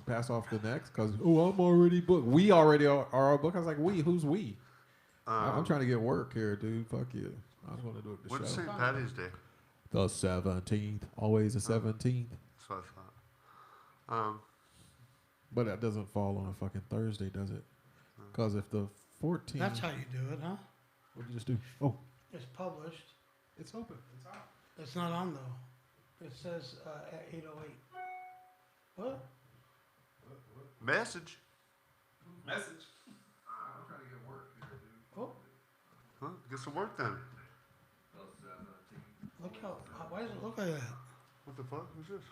just pass off the next? Because I'm already booked. We already are booked. I was like, we? Who's we? I'm trying to get work here, dude. Fuck you. I just want to do it the When's show. St. Patty's Day? The 17th. Always the 17th. That's what I thought. But that doesn't fall on a fucking Thursday, does it? Because if the 14th... That's how you do it, huh? What did you just do? Oh. It's published. It's open. It's out. It's not on, though. It says at 8:08. What? Message. I'm trying to get work here, dude. Oh, Huh? Get some work done. look how. Why does it look like that? What the fuck? Who's this?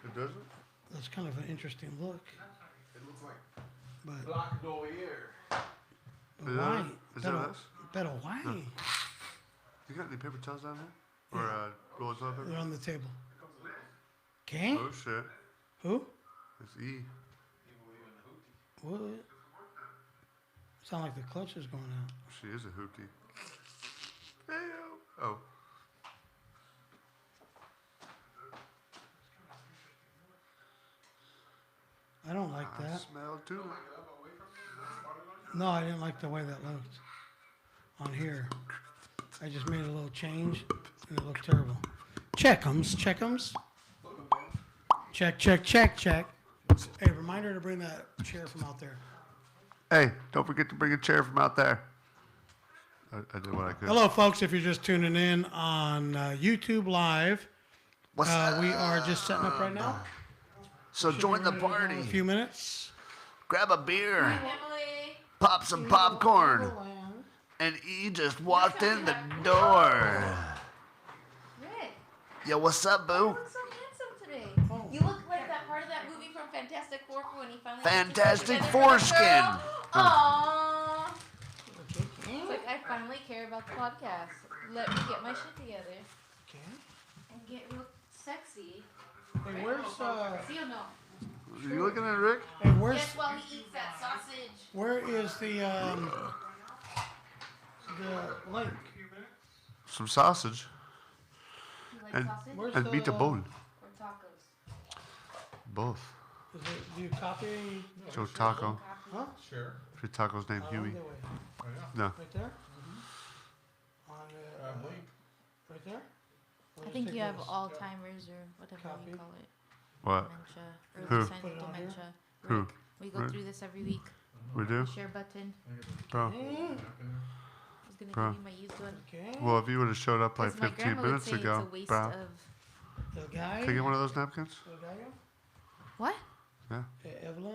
It doesn't? That's kind of an interesting look. It looks like But Black door here. why? Is that us? Better why? No. You got any paper towels down there? Or roll toilet They're paper? on the table. Okay. Oh shit. Who? It's E. What? Sound like the clutch is going out. She is a hookie. Hey, oh. I don't like I that. smell too. No, I didn't like the way that looked on here. I just made a little change, and it looked terrible. Check'ems. Check. Hey, reminder to bring that chair from out there. Hey, don't forget to bring a chair from out there. I did what I could. Hello, folks. If you're just tuning in on YouTube Live, What's up? we are just setting up right now. So join the Ready to go in party. a few minutes. Grab a beer. Emily. Pop some popcorn. And E just walked in the door. Rick, Yo, what's up, you boo? look so handsome today. You look like that part of that movie from Fantastic Four when he finally Fantastic gets together with the foreskin. girl. Aww. It's like I finally care about the podcast. Let me get my shit together and get real sexy. Hey, where's See or no? Are you looking at Rick? hey, where's Yes, while he eats that sausage. where is the link? Some sausage. You like And- sausage Where's And the, meatball. or tacos? Both. Is it, do you copy? Joe Taco. Huh? Sure. If your taco's named On Huey. the way. Oh, yeah. No. Right there. On Link. right there. I think you have Alzheimer's or whatever Copy. you call it. What? Dementia. Who? Early signs Put of it on here? dementia. Who? Rick, we go Rick? through this every week. We do? Share button. Bro. I was gonna Bro. give you my used one. Okay. Well, if you would have showed up like 'Cause my 15 grandma would minutes say ago, it's a waste bro. of. The guy. Can I get one of those napkins? The guy. What? Yeah. Evelyn.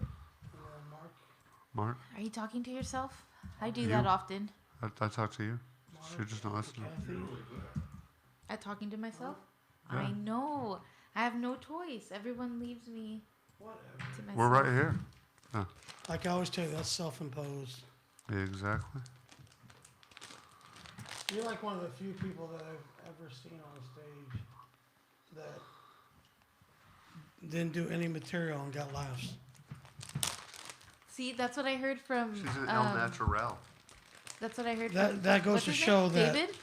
And Mark. Mark? Are you talking to yourself? I do You? that often. I talk to you. You're just not listening. Kathy. At talking to myself? Yeah. I know. I have no choice. Everyone leaves me Whatever. to myself. We're right here. Like I always tell you, that's self-imposed. Yeah, exactly. You're like one of the few people that I've ever seen on stage that didn't do any material and got laughs. See, that's what I heard from. She's an El Natural. That's what I heard That- from. that goes what's to his show name? that- David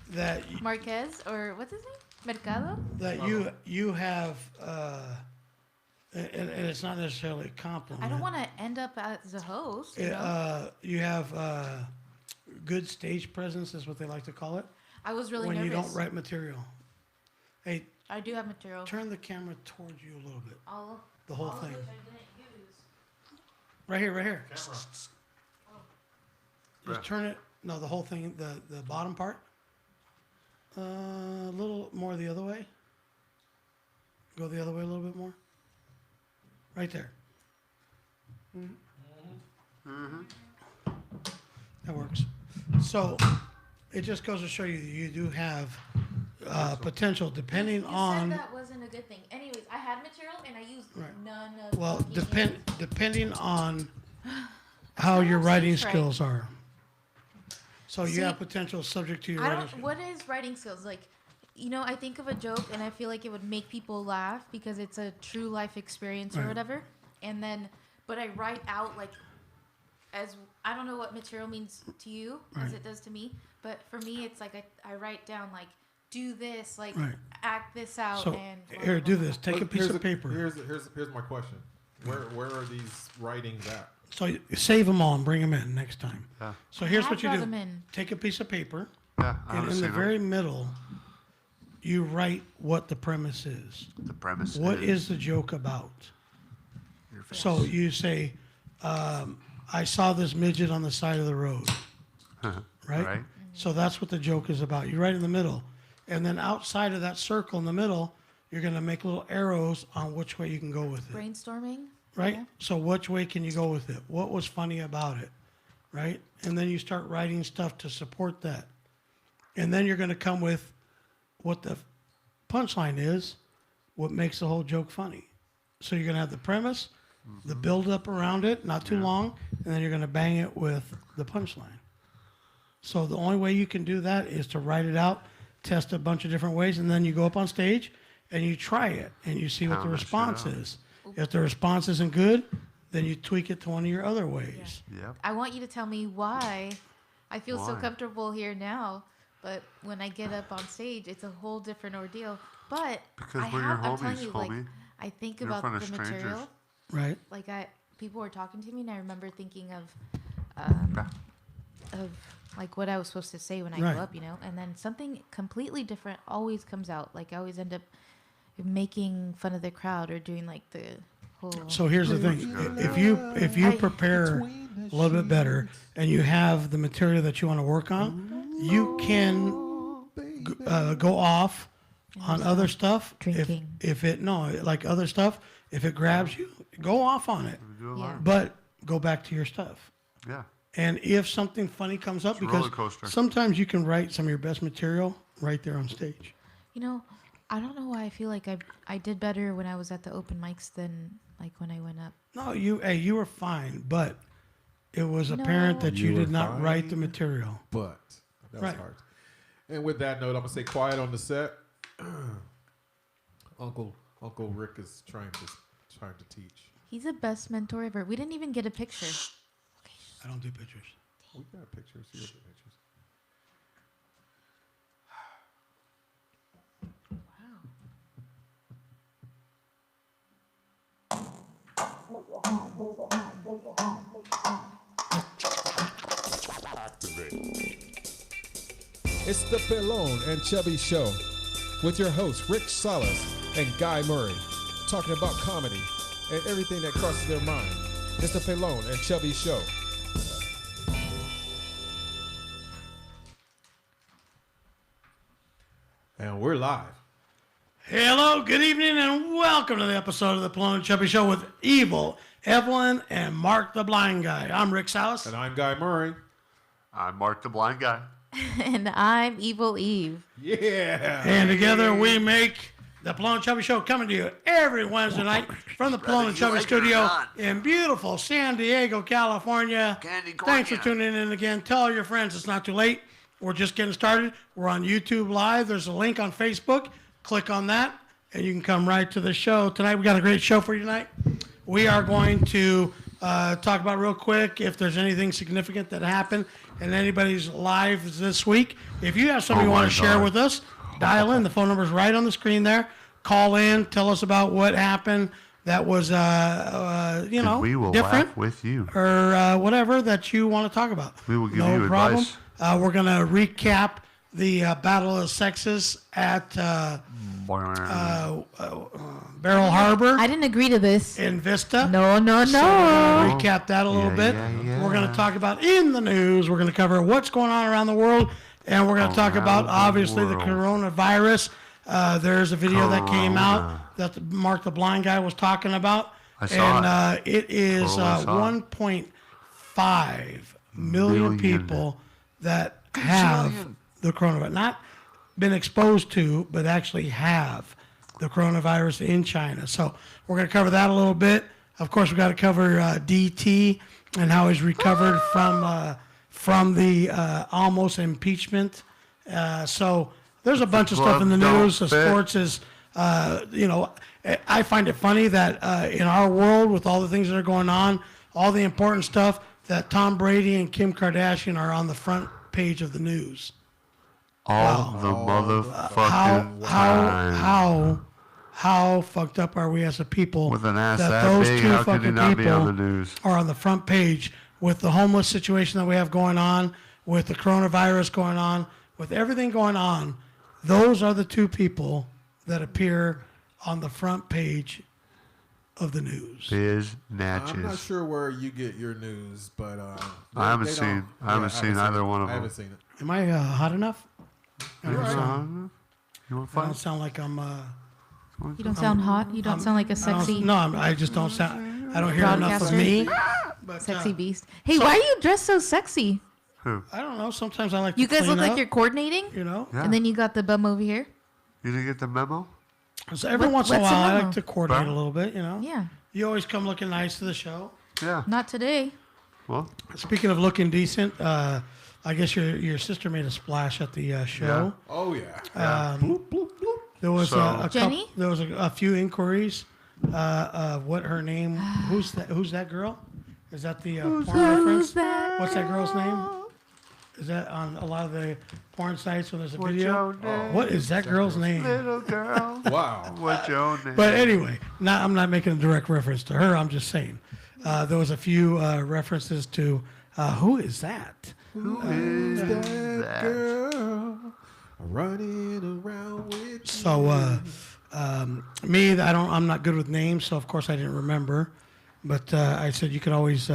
That Marquez, or what's his name? Mercado? that you have, and it's not necessarily a compliment. I don't want to end up as a host. You know? You have good stage presence, is what they like to call it. I was really when nervous. you don't write material. Hey, I do have material. turn the camera towards you a little bit. All, The whole all of thing. which I didn't use. Right here, right here. Camera. Just turn it. No, the whole thing. The bottom part. A little more the other way. Go the other way a little bit more. Right there. That works. So it just goes to show you that you do have potential, depending You on. said that wasn't a good thing. Anyways, I had material and I used Right. none of. Well, fucking- depending on how your writing stage fright. skills are. So you See, have potential subject to your I writing don't. skills. What is writing skills like? You know, I think of a joke and I feel like it would make people laugh because it's a true life experience or Right. whatever. And then, but I write out like, as I don't know what material means to you as Right. it does to me, but for me, it's like I write down like do this, like Right. act this out. So and blah, here, blah, do blah. this. Take a piece of paper. Here's my question. Where are these writings at? So you save them all and bring them in next time. Yeah. So here's I what you brought do. them in. Take a piece of paper, Yeah, I and haven't in the seen very middle, you write what the premise is. the premise. What is the joke about? Your face. So you say, I saw this midget on the side of the road, right? Right. So that's what the joke is about. You write in the middle. And then outside of that circle in the middle, you're going to make little arrows on which way you can go with it. Brainstorming. Right? Yeah. So which way can you go with it? What was funny about it? Right? And then you start writing stuff to support that. And then you're going to come with what the punchline is, what makes the whole joke funny. So you're going to have the premise, the build up around it, not too long, and then you're going to bang it with the punchline. So the only way you can do that is to write it out, test a bunch of different ways, and then you go up on stage and you try it and you see what the Pound that shit response out. is. If the response isn't good, then you tweak it to one of your other ways. Yep. I want you to tell me why. I feel so Why? comfortable here now, but when I get up on stage, it's a whole different ordeal. But Because I we're have, your I'm telling homies, you, like, homie. I think You're in about front the of strangers. material. Right? Like people were talking to me, and I remember thinking of like what I was supposed to say when I Right. go up, you know. And then something completely different always comes out. Like I always end up making fun of the crowd or doing like the whole. So here's the thing: if you prepare a little bit better and you have the material that you want to work on, you can go off on other stuff. Drinking. If it like other stuff, if it grabs you, go off on it, Do a Yeah. lot. but go back to your stuff. Yeah. And if something funny comes up, a because roller coaster. sometimes you can write some of your best material right there on stage. You know, I don't know why I feel like I did better when I was at the open mics than like when I went up. No, you were fine, but it was apparent that you You did were not write the fine. material. But that was Right. hard. And with that note, I'm gonna say quiet on the set. Uncle Rick is trying to teach. He's the best mentor ever. We didn't even get a picture. I don't do pictures. We got pictures. You got pictures. It's the Pelon and Chubby Show with your hosts Rick Salas and Guy Murray, talking about comedy and everything that crosses their mind. It's the Pelon and Chubby Show. And we're live. Hello, good evening, and welcome to the episode of the Pelon and Chubby Show with Evil, Evelyn, and Mark the Blind Guy. I'm Rick Salas. And I'm Guy Murray. I'm Mark the Blind Guy. And I'm Evil Eve. Yeah. And together we make the Pelon and Chubby Show, coming to you every Wednesday night from the Pelon and you Chubby like it or studio not. in beautiful San Diego, California. Candy Thanks for corn. tuning in again. Tell all your friends it's not too late. We're just getting started. We're on YouTube Live. There's a link on Facebook. Click on that, and you can come right to the show. Tonight, we got a great show for you tonight. We are going to talk about real quick if there's anything significant that happened in anybody's lives this week. If you have something you want to share with us, dial in. The phone number's right on the screen there. Call in. Tell us about what happened that was, We will different laugh with you. or whatever that you want to talk about. We will give no you problem. advice. We're going to recap the Battle of the Sexes at Barrel Harbor I didn't agree to this. in Vista. No. So we're going to recap that a little Yeah, bit. yeah. We're going to talk about in the news. We're going to cover what's going on around the world. And we're going to talk about, Around the obviously, the world. coronavirus. There's a video that came out that Mark the Blind Guy was talking about. I saw it is Totally saw it. 1.5 million people that have Gazillion. the coronavirus. Not been exposed to, but actually have the coronavirus in China. So we're going to cover that a little bit. Of course, we've got to cover DT and how he's recovered from the almost impeachment. So there's a bunch of stuff in the Club news. The don't fit. sports is, I find it funny that in our world, with all the things that are going on, all the important stuff, that Tom Brady and Kim Kardashian are on the front page of the news. All the motherfucking time. How fucked up are we as a people With an ass that that those big, two how could you fucking not be on the people news? are on the front page with the homeless situation that we have going on, with the coronavirus going on, with everything going on? Those are the two people that appear on the front page of the news. Biz I'm not natches. sure where you get your news, but I haven't seen either one of them. I haven't seen it. Am I hot enough? I don't sound, You want to I don't fight? sound like I'm. You don't sound hot. You don't sound like a sexy, I just don't sound. I don't hear enough of Broadcaster? me. But, sexy beast. Hey, why are you dressed so sexy? Who? I don't know. Sometimes I like. You to guys clean look like up, you're coordinating, You know. Yeah. and then you got the bum over here. You didn't get the memo? So every once in a what's while, the I memo? like to coordinate Huh? a little bit. You know. Yeah, You always come looking nice to the show. Yeah. not today. Well, Speaking of looking decent, I guess your sister made a splash at the show. Oh yeah. Um, There was So- Jenny? there was a few inquiries. What her name? Who's that? Who's that girl? Is that the porn reference? that What's that girl's name? Is that on a lot of the porn sites when there's a video? What is that girl's name? little girl. Wow. What's your name? But anyway, I'm not making a direct reference to her. I'm just saying there was a few references to who is that? Who is that? Girl running around with you. So me, I'm not good with names, so of course I didn't remember. But I said you could always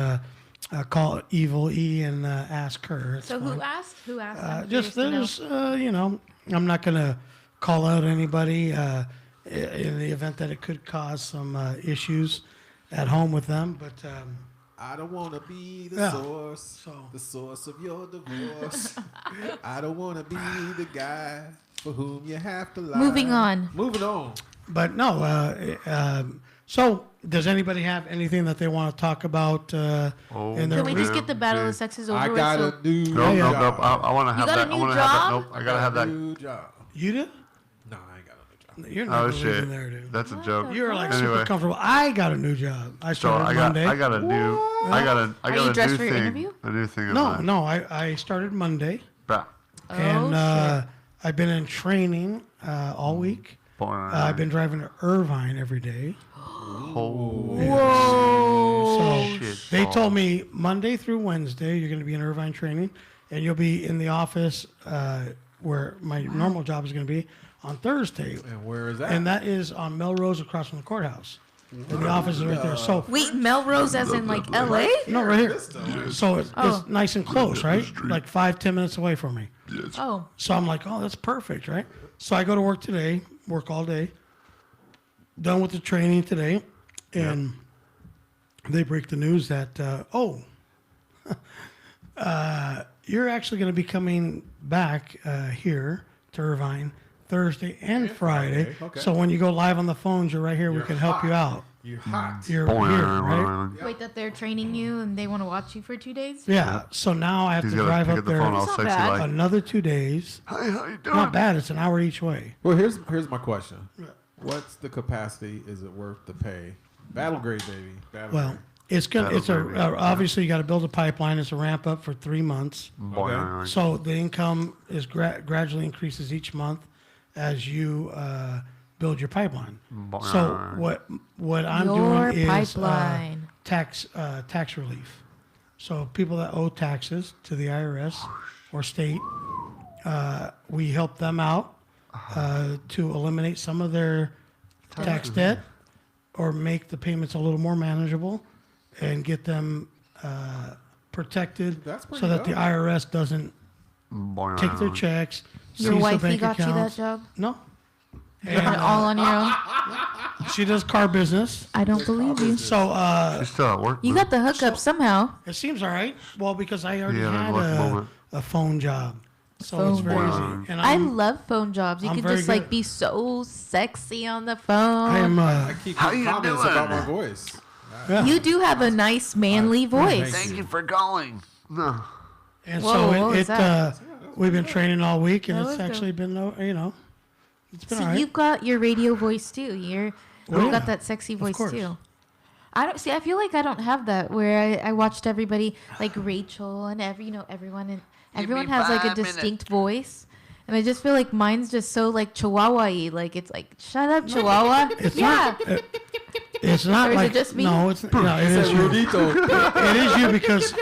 call Evil E and ask her. It's So fine. who asked? Who asked? I'm Just curious to know. there's I'm not gonna call out anybody in the event that it could cause some issues at home with them. But I don't want to be the Yeah. source of your divorce. I don't want to be the guy for whom you have to lie. Moving on. Moving on. but no. So does anybody have anything that they want to talk about in their Can we week? just get the battle of the sexes over I with? got so- a new Nope, job. nope. I want to have got a that. I new want to have that. job? Nope. I gotta have that. New job. You did? No, I ain't got a new job. You're not Oh believing shit. there, dude. That's a joke. You're like Anyway. super comfortable. I got a new job. I So started Monday. I got a new. I got a you new dressed for your thing. interview? A new thing. in No, mind. no. I started Monday, Bah. Oh, and shit. I've been in training all week. Boy, I've been driving to Irvine every day. Whoa. So shit. they told me Monday through Wednesday you're going to be in Irvine training, and you'll be in the office where my normal job is going to be on Thursday, And where is that? and that is on Melrose across from the courthouse. And the office is right there. So Wait, Melrose as in like L.A.? no, right here. So it's Oh. nice and close, right? Like 5-10 minutes away from me. Oh, So I'm like, oh, that's perfect, right? So I go to work today, work all day, done with the training today, and they break the news that, you're actually going to be coming back here to Irvine Thursday and Friday. Okay. So when you go live on the phones, you're right here. We You're can help you hot. out. You're hot. You're here, right? wait, that they're training you and they want to watch you for 2 days? Yeah. So now I have He's to gonna drive pick up up the phone all That's there not sexy bad. like. another 2 days. Hi, how you doing? Not bad. It's an hour each way. Well, here's my question. What's the capacity? Is it worth the pay? Battle grade, baby. Battle Well, grade. it's gonna. That'll It's a be- obviously you got to build a pipeline. It's a ramp up for 3 months. Boy, So the income is gradually increases each month as you build your pipeline. So what I'm Your doing is pipeline. tax relief. So people that owe taxes to the IRS or state, we help them out to eliminate some of their tax debt or make the payments a little more manageable and get them protected That's pretty so that the dope. IRS doesn't take their checks. Your seize the wifey bank got you that accounts. job? No. And And all on your own? she does car business. I don't believe you. So She's still at work. You got the hookup somehow. it seems all right. Well, because I already Yeah, had lucky moment. a phone job. So it's Phone very easy. job. And I love phone jobs. You I'm could very just like good. be so sexy on the phone. I am I keep How getting you comments doing? about my voice. You do have a nice manly voice. Thank you for calling. No. and Whoa, so what was that? we've been training all week and That it's was dope. actually been it's been So all right. you've got your radio voice too. You've yeah. got that sexy voice course. too. I don't see. I feel like I don't have that. Where I watched everybody like Rachel and everyone and everyone has like a 5 minutes. distinct voice. And I just feel like mine's just so like Chihuahua-y. Like it's like, shut up, Chihuahua. It's yeah. not. It's not Or is like. it just me? No, it's no. It is you. It is you because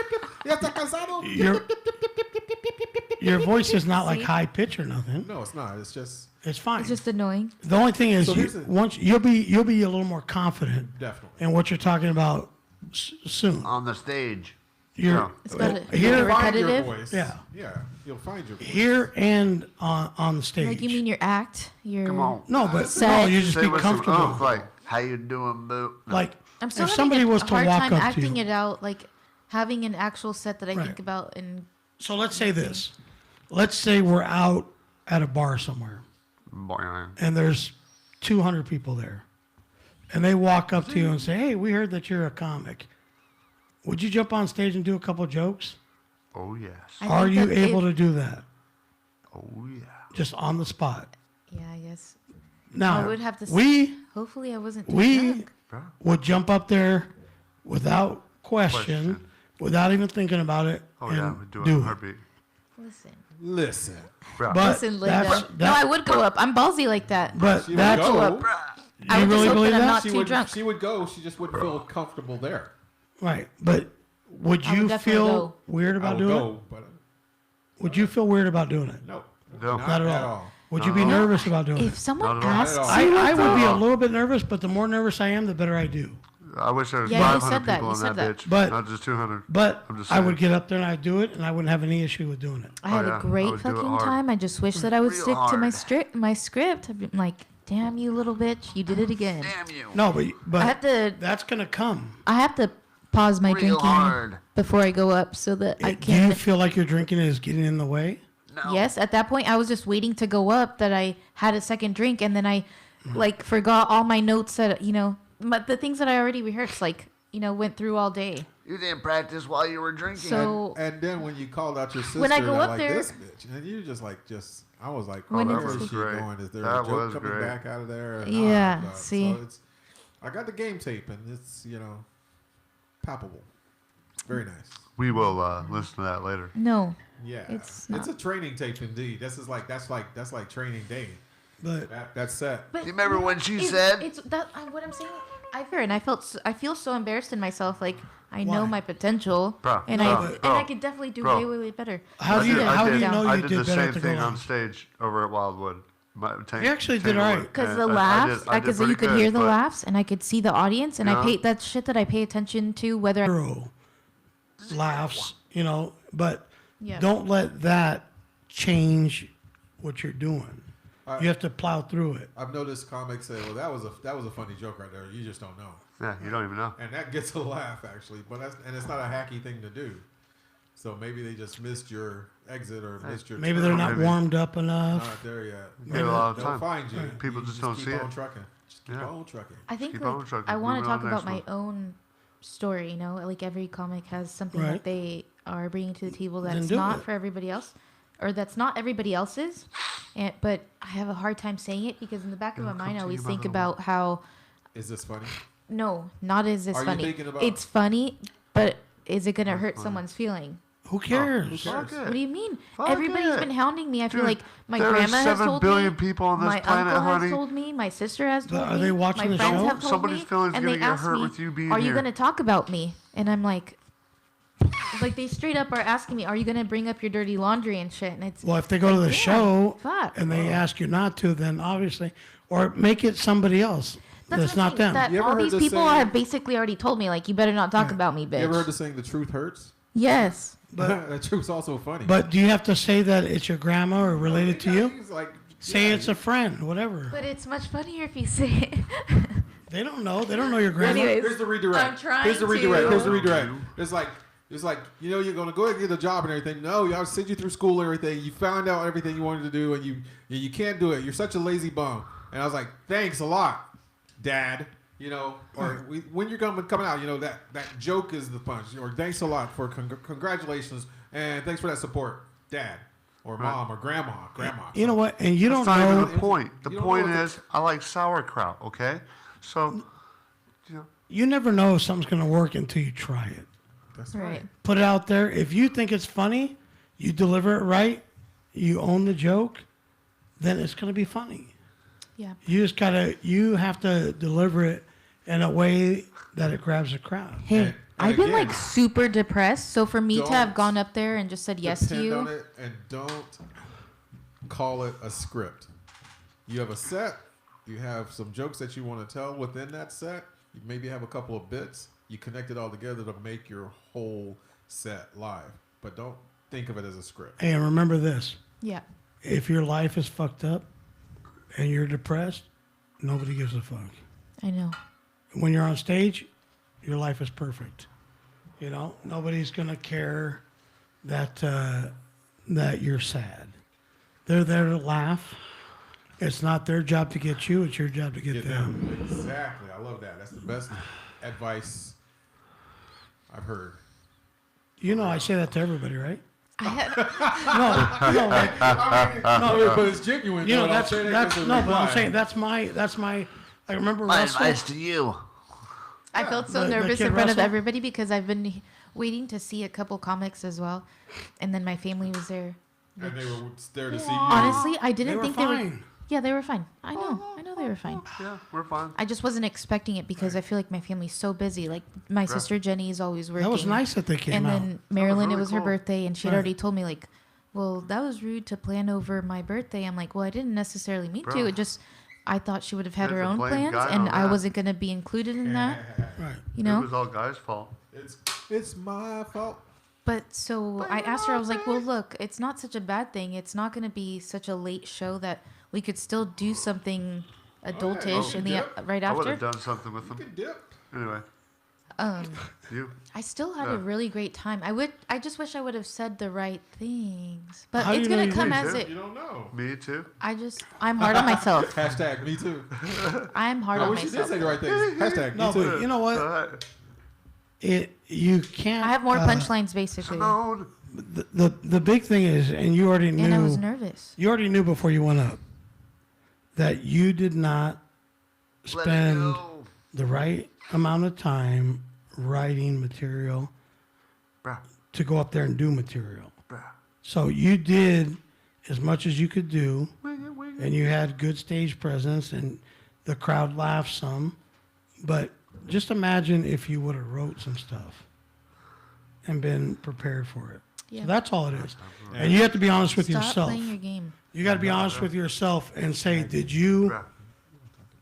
your voice is not like See? high pitch or nothing. No, it's not. It's just It's fine. It's just annoying. The only thing is, So here's the- once you'll be a little more confident definitely. in what you're talking about soon. On the stage. You're It's got to here, You'll find your repetitive. voice. Yeah. Yeah. You'll find your voice. here and on the stage. Like you mean your act? Your Come on. No, but Set. no, you just Say be with some comfortable. oomph, like, how you doing, boo? Like I'm still if having somebody a was to hard walk time up to acting you. it out, like having an actual set that I Right. think about and So let's say this. Let's say we're out at a bar somewhere Boing. and there's 200 people there. And they walk up to you and say, "Hey, we heard that you're a comic. Would you jump on stage and do a couple jokes?" Oh, yes. I Are think you that able if- to do that Oh, yeah. just on the spot? Yeah, I guess. Now, I would have to. we Hopefully, I wasn't too we drunk. would jump up there without question, without even thinking about it, Oh, and yeah. We do it do in a it. heartbeat. Listen, Bro. But listen, Linda. that's, No, I would go up. I'm ballsy like that. But She would that's go. I you would just really hope believe that I'm that? not She too would. drunk. She would go. She just wouldn't feel comfortable there. right. But would I would you definitely feel go. weird I about would doing it? go, but Would you feel weird about doing it? no, No. Not at all. Would you be nervous about doing If it? someone Not at all. asks Not at you, I would be a all. little bit nervous, but the more nervous I am, the better I do. I wish there was Yeah, you 500 said that. people You in said that that. bitch. But- not just 200. But I'm just I would saying. get up there and I'd do it, and I wouldn't have any issue with doing it. I had yeah, a I great would do it fucking hard. time. I just wish that I would Real stick to my hard. my script. I'm like, damn you, little bitch, you did it again. Damn you. No, but I have to. that's gonna come. I have to pause my Real drinking hard. before I go up so that I Do you can. feel like your drinking is getting in the way? No. Yes, at that point I was just waiting to go up that I had a second drink and then I like forgot all my notes that the things that I already rehearsed went through all day. You didn't practice while you were drinking. So And then when you called out your sister, When I go they're up like, there- this bitch, and you just I was like, When where it's- is she Great. going? Is there That a joke was coming great. back out of there? Or Yeah, not? see. So I got the game tape, and it's palpable. Very nice. We will listen to that later. no, Yeah, It's it's a not. training tape indeed. That's like training day. But That's set. but You remember when she it's- said- it's that what I'm saying. I fear and I feel so embarrassed in myself. Like I know Why? my potential, Bro, and bro, and bro, I could definitely do bro. way better. How do I you did- how do you down. know I you did did the better same at the thing go on live? stage over at Wildwood. You actually did all right. Because the laughs, I did because you pretty could good, hear the but- laughs, and I could see the audience, and Yeah. I pay that's shit that I pay attention to. Whether Zero laughs, but Yeah. don't let that change what you're doing. You have to plow through it. I've noticed comics say, "Well, that was a funny joke right there. You just don't know," Yeah, you don't even know. and that gets a laugh actually. But it's not a hacky thing to do. So maybe they just missed your exit or missed your. Maybe turn. they're not Maybe. warmed up enough. Not there yet. Give it a lot of They'll time. find you. People You just don't keep see on it. trucking. Just keep Yeah. on trucking. I think Keep on like, trucking. I want Moving to on talk to the about my next own story. Like every comic has something Right. that they are bringing to the table Then that's do not it. for everybody else, or that's not everybody else's. But I have a hard time saying it because in the back of my It'll mind, I come to always you, think my about how Is this funny? no, not is this Are you funny. thinking about- It's funny, but is it gonna hurt funny. someone's feeling? Who cares? Fuck What it. do you mean? Fuck Everybody's it. been hounding me. I feel Dude, like my there are grandma has 7 told billion me. people on this my planet, uncle honey. has told me. My sister has But told are me. they watching my the friends show? have told Somebody's me, feelings and gonna they get ask hurt me, with you being "Are you here." gonna talk about me?" And I'm like, they straight up are asking me, "Are you gonna bring up your dirty laundry and shit?" And it's Well, if they go to the damn, show fuck. and they ask you not to, then obviously, or make it somebody else. That's what I'm not saying, them. That You ever all heard these the people saying- have basically already told me, like, you better not talk about me, bitch. You ever heard the saying, "The truth hurts"? Yes. But- the truth's also funny. But do you have to say that it's your grandma or related to you? He's like, Say yeah, it's a friend, whatever. But it's much funnier if you say it. They don't know. They don't know your grandma. Anyways, Here's the redirect. I'm trying Here's the redirect. to- Here's the redirect. It's like you're gonna go and get a job and everything. No, y'all send you through school and everything. You found out everything you wanted to do, and you can't do it. You're such a lazy bum. And I was like, thanks a lot, Dad. When you're coming out, that joke is the punch. Or thanks a lot for congratulations and thanks for that support, Dad, or Mom, or Grandma. You know what? And you That's don't not even know. the point. The You don't point know what is, I like sauerkraut, okay? So, You never know if something's going to work until you try it. That's Right. right. Put it out there. If you think it's funny, you deliver it right. You own the joke. then it's going to be funny. Yeah. You have to deliver it in a way that it grabs the crowd. Hey, And I've been again, like super depressed, so for me to have don't gone up there and just said yes to Depend you, on it and don't call it a script. You have a set. You have some jokes that you want to tell within that set. You maybe have a couple of bits. You connect it all together to make your whole set live. But don't think of it as a script. Hey, and remember this. yeah, If your life is fucked up and you're depressed, nobody gives a fuck. I know. When you're on stage, your life is perfect. You know, nobody's gonna care that that you're sad. They're there to laugh. It's not their job to get you; it's your job to get them. Exactly. I love that. That's the best advice I've heard. You know, I say that to everybody, right? I had, No, like, No, but it's genuine. you know, though. that's Don't say that that's 'cause no, of but I'm reply. saying that's my. I remember My Russell. advice to you. I felt so The nervous kid in front of Russell? everybody because I've been waiting to see a couple comics as well, and then my family was there. And they were there to see you. Honestly, I didn't They were think they were. fine. Yeah, they were fine. I know they were fine. Yeah, we're fine. I just wasn't expecting it because I feel like my family's so busy. Like my sister Jenny is always working. That was nice that they came And out. then Marilyn, really it was her cool. birthday, and she had Right. already told me like, well, that was rude to plan over my birthday. I'm like, well, I didn't necessarily mean to. Bro. It just, I thought she would have had There's her a own blame plans, guy and on I that. wasn't gonna be included in that. Right. You It know. was all guys' fault. It's my fault. But so I asked her, I was like, well, look, it's not such a bad thing. It's not going to be such a late show that we could still do something adultish Oh, in the yeah. right I would after. have done something with You them. can dip. Anyway, you. I still had Yeah. a really great time. I just wish I would have said the right things. But How do it's you know going to you come did, as too? it. You don't know. Me too. I'm hard on myself. Hashtag me too. I'm hard I on wish you did myself. say the right things. Hashtag No, me too. but you know what? Alright. You can't. I have more punchlines basically. Simone. The big thing is, and you already knew. And I was nervous. You already knew before you went up that you did not Let it spend go. the right amount of time writing material Bruh, to go up there and do material. bruh. So you did as much as you could do, Wing it, wing it. and you had good stage presence, and the crowd laughed some. But just imagine if you would have wrote some stuff and been prepared for it. Yeah. So that's all it is. And you have to be honest with Stop yourself. playing your game. You got to be honest with yourself and say, did you Bruh.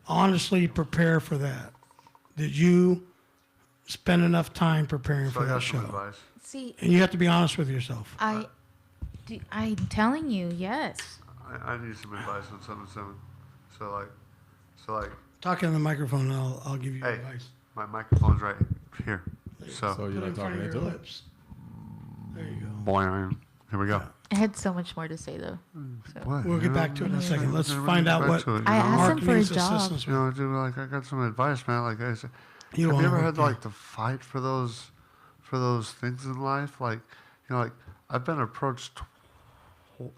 honestly prepare for that? Did you spend enough time preparing So for I that got some show? advice. See, And you have to be honest with yourself. I'm telling you, yes. I need some advice on something. So like, Talk in the microphone, and I'll give you Hey. advice. my microphone's right here. So, So Put you it like in front talking of into your it? lips. There you go. boing. Here we go. I had so much more to say though. So. What? We'll get back to it in a second. Let's find out Back what to it, you I know? asked him for a marketing's job. assistance. You know, dude, like I got some advice, man. Like I said, You have wanna you ever work had there. like to fight for those things in life? Like, you know, like I've been approached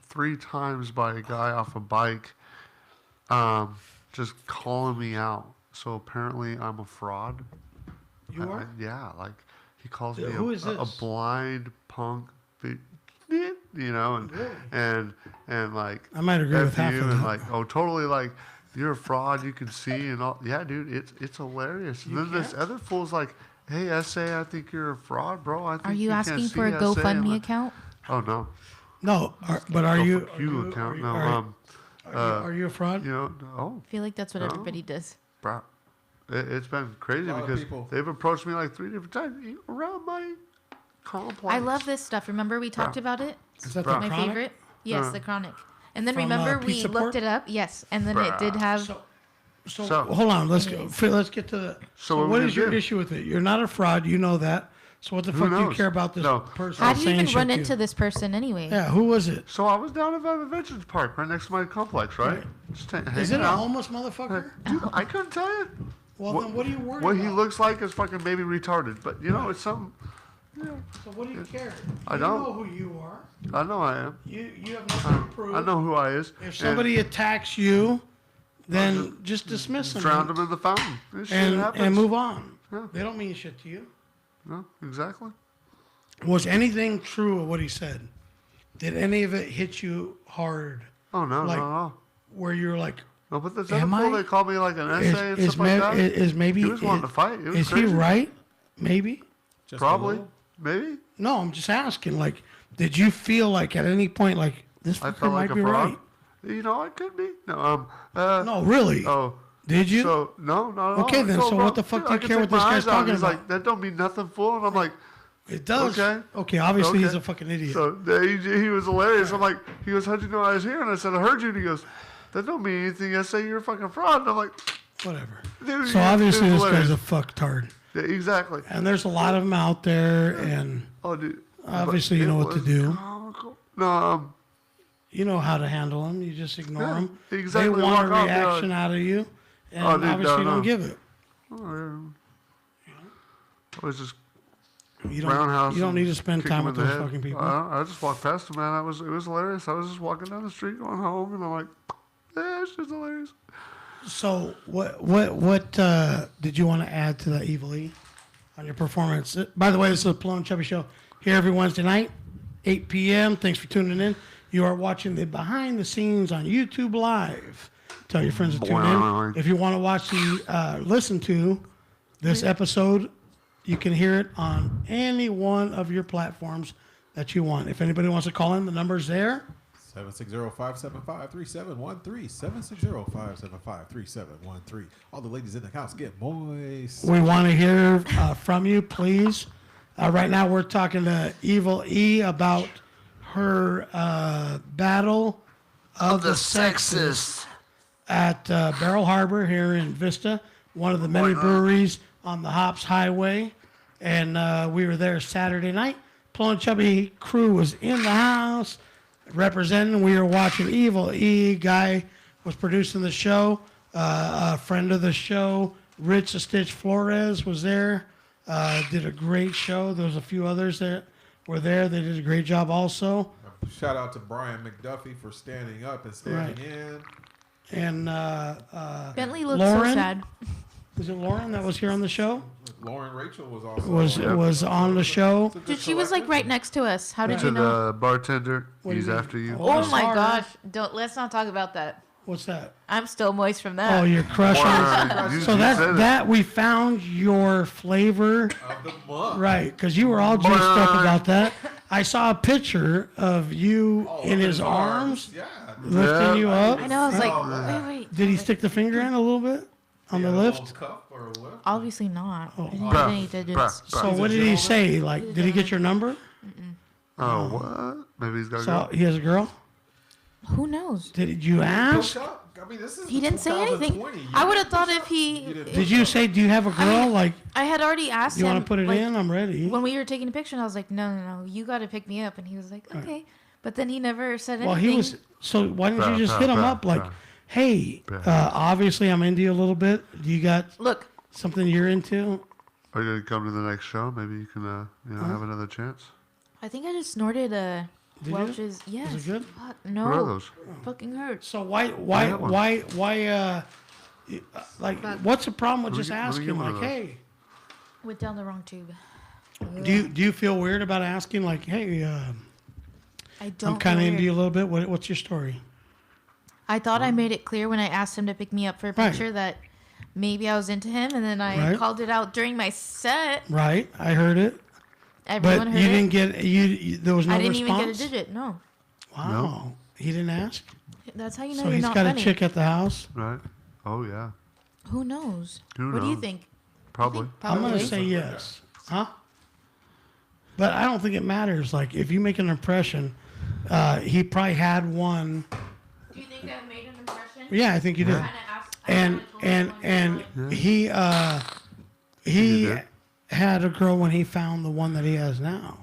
3 times by a guy off a bike, just calling me out. So apparently I'm a fraud. You are? Yeah, like he calls Yeah, me who is a this? blind punk, you know, and like I might agree with F half you of and that. like, oh, totally, like you're a fraud. You can see and all. Yeah, dude, it's hilarious. And You then this can't? other fool's like, hey, SA, I think you're a fraud, bro. I think Are you can't asking see for a SA." I'm GoFundMe like, account? Oh no, No, but are Go you? for Q account? No, Are you a fraud? you know, oh, I feel like that's what No. everybody does. bro. It's been crazy A lot of because people. they've approached me like 3 different times around my complex. I love this stuff. Remember we talked Bro. about it? Is that Bro. the My chronic? favorite? Yes, Uh. the chronic. And then From, remember we Pizza looked Port? it up. Yes, and then it did have. So So- hold on. Let's Anyways. let's get to the. So So what what we is your gonna do? issue with it? You're not a fraud. You know that. So what the Who fuck do you knows? care about this No. person? How do you saying even shit run to you? into this person anyway? Yeah, who was it? So I was down at Vivint Veterans Park, right next to my complex, right? Just Is hanging it a out. homeless motherfucker? Dude, I couldn't tell you. Well, then what are you worried What about? he looks like is fucking maybe retarded, but you know, it's something. So what do you care? I you don't. know who you are. I know I am. You have nothing to prove. I know who I is. If somebody attacks you, then just dismiss them drowned him in the fountain. This shit and happens. move on. Yeah. They don't mean shit to you. No, exactly. Was anything true of what he said? Did any of it hit you hard? Oh no, Like- no, no. where you're like, No, but there's Am other fool I? that called me like an essay and stuff may- like that. is maybe He was wanting to fight. It was is crazy. he right? Maybe. Just a Probably. little? Maybe. No, I'm just asking. Like, did you feel like at any point like this I fucker felt might like a be fraud. right? You know, I could be. No, No, really. Oh. Did you? So, no, not at all. Okay, then, I told so Rob, what the fuck dude, do you I can care take what this my guy's eyes out. talking He's about? like, that don't mean nothing, fool. And I'm like, It does. Okay. Okay. Obviously, he's Okay. a fucking idiot. so he was hilarious. I'm like, he goes, how'd you know I was here? And I said, I heard you. And he goes, that don't mean anything. I say you're a fucking fraud. And I'm like, Whatever. dude, So obviously, this hilarious. guy's a fucktard, Yeah, exactly. and there's a lot of them out there, and Oh, dude. obviously, you But know it what to was do. comical. No, You know how to handle them. You just ignore Yeah, them. exactly. They want a Walk off, yeah. reaction out of you, and Oh, dude, obviously, you no. don't give it. I was just You don't. roundhouse. You don't and need to spend kick time him with in the those head. fucking people. I just walked past him, man. It was hilarious. I was just walking down the street going home, and I'm like, yeah, it's just hilarious. So what did you want to add to that Evil E on your performance? By the way, this is a Pelon and Chubby show here every Wednesday night, 8 p.m. Thanks for tuning in. You are watching the behind the scenes on YouTube Live. Tell your friends to tune in. If you want to watch listen to this episode, you can hear it on any one of your platforms that you want. If anybody wants to call in, the number's there. 760-575-3713. 760-575-3713. All the ladies in the house get moist. We want to hear from you, please. Right now, we're talking to Evil E about her battle of the sexes at Barrel Harbor here in Vista, one of the many breweries on the Hops Highway. And we were there Saturday night. Pelon and Chubby crew was in the house representing. We were watching Evil E. Guy was producing the show. A friend of the show, Rich the Stitch Flores, was there. Did a great show. There was a few others that were there. They did a great job also. Shout out to Brian McDuffie for standing up and standing in. And Bentley looks Lauren? so sad. was it Lauren that was here on the show? Lauren Rachel was also Was on the show. Dude, she was like right next to us. How did To you know? the bartender, What do he's you mean? after you. Oh my Sorry. gosh! Let's not talk about that. What's that? I'm still moist from that. Oh, your crush on. Word. You So just said it. that we found your flavor, of the month. right? Because you were all juiced up about that. I saw a picture of you Oh, in his arms, Yeah. lifting you up. I know. I was like, Oh, wait. Did he stick the finger in a little bit on the lift? Cuff or lift. Obviously not. Oh. I didn't Bruh, get any digits. bruh. So what did he say? Like, did he get your number? Oh, what? Maybe he's got to So go. he has a girl. Who knows? Did you ask? Hook up. I mean, this is He didn't say anything. 2020. You I would have didn't thought push if up. he. You didn't Did you say, do you have a girl? Like, I had already asked you him. want to put it like, in? I'm ready. When we were taking a picture, and I was like, no, you got to pick me up. And he was like, okay. But then he never said anything. Well, he was. So why didn't you just hit him up? Like, hey, obviously I'm into you a little bit. Do you got Look, something you're into? Are you going to come to the next show? Maybe you can, have another chance. I think I just snorted Did you? Welch's. Yes. Was it good? Fuck, What are no. those? Fucking hurts. So that one. like, what's the problem with Let me just get- let me asking? get one of Like, those. hey, Went down the wrong tube. do you feel weird about asking? Like, hey, I don't. I'm kind of feel into you a weird. little bit. What's your story? I thought I made it clear when I asked him to pick me up for a Right. picture that maybe I was into him, and then I Right. called it out during my set. Right, I heard it, Everyone but heard you it. didn't get you. There was no I didn't response. even get a digit. No. Wow, he didn't ask. That's how you know So you're he's not got funny. a chick at the house. Right? Oh, yeah. Who knows? Who What do you knows? think? Probably. I'm gonna Probably. say yes, huh? But I don't think it matters. Like, if you make an impression, he probably had one. Do you think I made an impression? Yeah, I think you did. Kinda asked- I And kinda told him, he You did. had a girl when he found the one that he has now.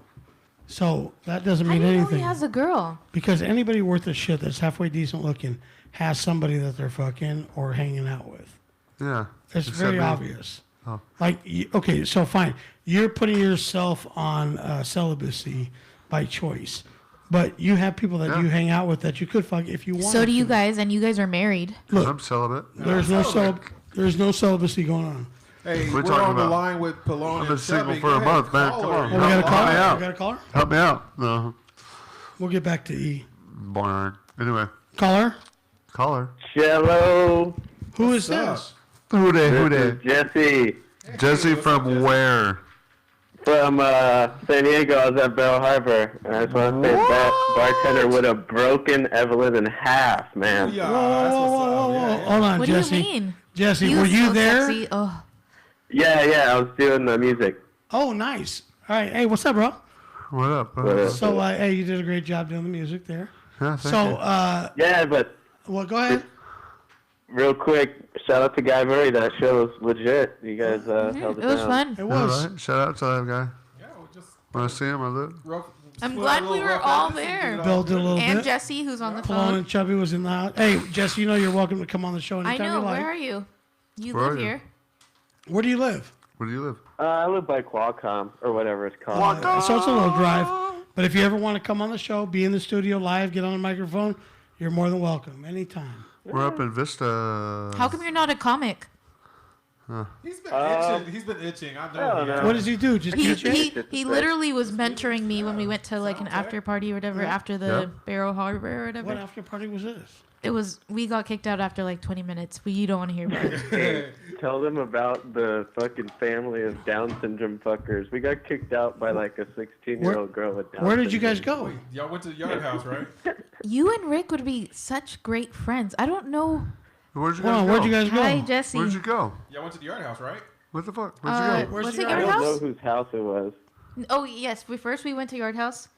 So that doesn't How mean do you know anything he has a girl? because anybody worth a shit that's halfway decent looking has somebody that they're fucking or hanging out with. Yeah. It's Except very me. obvious. Oh. Like, okay, so fine. You're putting yourself on celibacy by choice, but you have people that Yeah. you hang out with that you could fuck if you want. So do you guys, and you guys are married. Look, I'm celibate. there's no celibacy going on. Hey, We're we're talking on the about- line with Pelon I've and been single Chubby. for Go a ahead, month, man. call Come her. on. Oh, we got a Help caller. me out. We got a caller. Help me out. No. We'll get back to E. Barn. Anyway. Caller. Caller. Cello. Who is What's up? this? Who dey? Who This dey? is Jesse Jesse what's up, from Jesse? where? from San Diego. I was at Barrel Harbor, and I just want to say that bartender would have broken Evelyn in half, man. Yeah, Whoa, that's whoa, what's whoa, up. whoa, Yeah, whoa. yeah. Hold on, What Jesse. do you mean? Jesse, He were was you so there? Sexy. Oh, Yeah, I was doing the music. Oh, nice. All right. Hey, what's up, bro? What up? What up? So, hey, you did a great job doing the music there. Yeah, thank So, you. Yeah, but well, go ahead. real quick, shout out to Guy Murray. That show was legit. You guys held it it was down. fun. It All was. right. Shout out to that guy. Yeah, we'll just When I see him, I look. I'm split glad a little we were rough all edges and there. get it Bill all did a little And bit. Jesse, who's on the Pelon phone. and Chubby was in the house. Hey, Jesse, you know you're welcome to come on the show I anytime know. you like. Where are you? You Where live are you? here. Where do you live? Where do you live? I live by Qualcomm, or whatever it's called. So it's a little drive. But if you ever want to come on the show, be in the studio live, get on the microphone, you're more than welcome anytime. We're up in Vista. How come you're not a comic? He's been itching. He's been itching. I know. I don't he know. has. What does he do? Just He, teach you? he, Just he a literally was mentoring me when we went to like an after party or whatever after the Yeah. Barrel Harbor or whatever. What after party was this? It was we got kicked out after like 20 minutes. But you don't want to hear about it. Tell them about the fucking family of Down syndrome fuckers. We got kicked out by like a 16-year-old girl with Down Where did you guys syndrome. go? Wait, y'all went to the yard house, right? You and Rick would be such great friends. I don't know. Where'd you Hold guys on, go? where'd you guys go? Hi, Jesse. Where'd you go? Y'all went to the yard house, right? What the fuck? Where'd you go? Where's was the it yard your I don't know house? whose house it was. Oh yes, we went to Yard House,